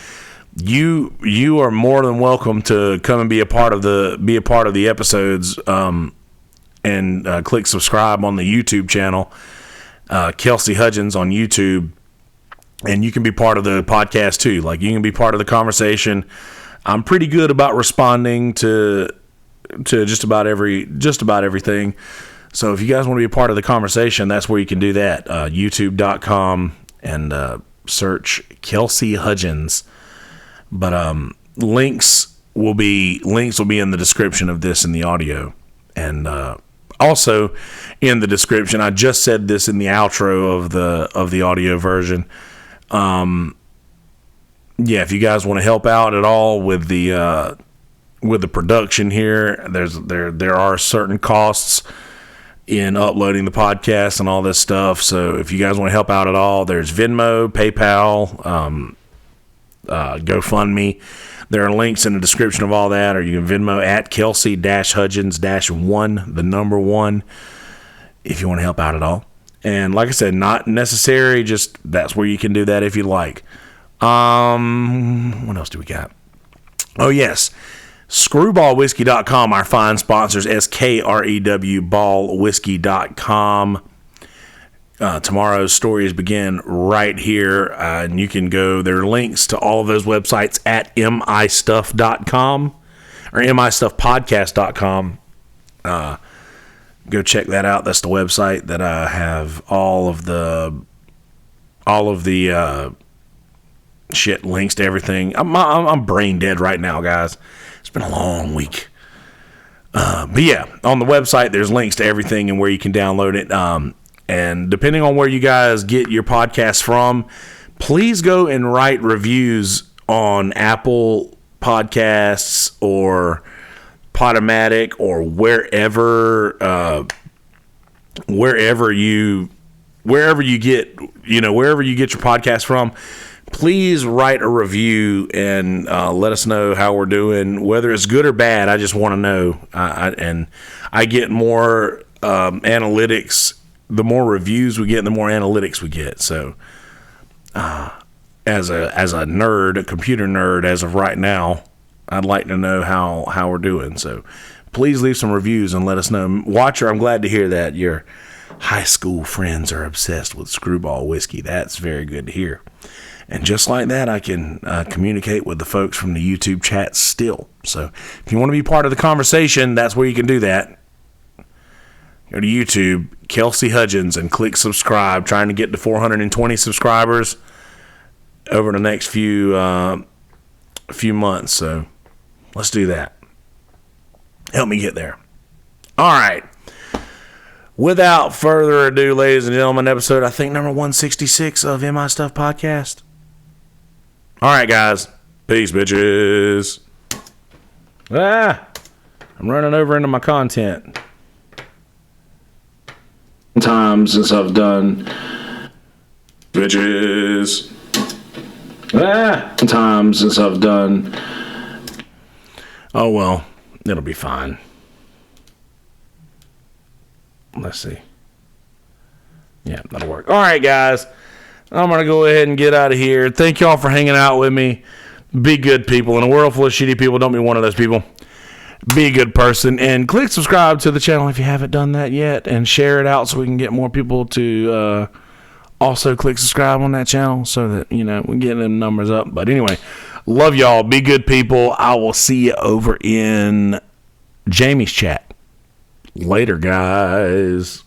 You are more than welcome to come and be a part of the episodes, and click subscribe on the YouTube channel, Kelsey Hudgins on YouTube, and you can be part of the podcast too. Like, you can be part of the conversation. I'm pretty good about responding to just about everything. So if you guys want to be a part of the conversation, that's where you can do that. YouTube.com and search Kelsey Hudgins. But links will be in the description of this in the audio, and also in the description. I just said this in the outro of the audio version. If you guys want to help out at all with the production here, there are certain costs in uploading the podcast and all this stuff. So if you guys want to help out at all, there's Venmo, PayPal, GoFundMe. There are links in the description of all that, or you can Venmo at Kelsey-Hudgins-1, the number 1, if you want to help out at all. And like I said, not necessary, just that's where you can do that if you like. What else do we got? Oh, yes. Screwballwhiskey.com, our fine sponsors, SKREW ballwhiskey.com. Tomorrow's stories begin right here, and you can go. There are links to all of those websites at mistuff.com or mistuffpodcast.com. Go check that out. That's the website that I have all of the shit, links to everything. I'm brain dead right now, guys. It's been a long week. But yeah, on the website, there's links to everything and where you can download it. And depending on where you guys get your podcasts from, please go and write reviews on Apple Podcasts or Podomatic or wherever you get your podcast from. Please write a review and let us know how we're doing, whether it's good or bad. I just want to know. And I get more analytics. The more reviews we get, the more analytics we get. So, as a nerd, a computer nerd, as of right now, I'd like to know how we're doing. So, please leave some reviews and let us know. Watcher, I'm glad to hear that your high school friends are obsessed with Screwball Whiskey. That's very good to hear. And just like that, I can communicate with the folks from the YouTube chat still. So, if you want to be part of the conversation, that's where you can do that. Go to YouTube, Kelsey Hudgins, and click subscribe. Trying to get to 420 subscribers over the next few months. So let's do that. Help me get there. All right. Without further ado, ladies and gentlemen, episode, I think, number 166 of MI Stuff Podcast. All right, guys. Peace, bitches. I'm running over into my content. Time since I've done bitches. Time since I've done. Oh well, it'll be fine. Let's see. Yeah, that'll work. All right, guys, I'm gonna go ahead and get out of here. Thank y'all for hanging out with me. Be good people. In a world full of shitty people, don't be one of those people. Be a good person and click subscribe to the channel if you haven't done that yet, and share it out so we can get more people to also click subscribe on that channel so that, we get them numbers up. But anyway, love y'all. Be good people. I will see you over in Jamie's chat. Later, guys.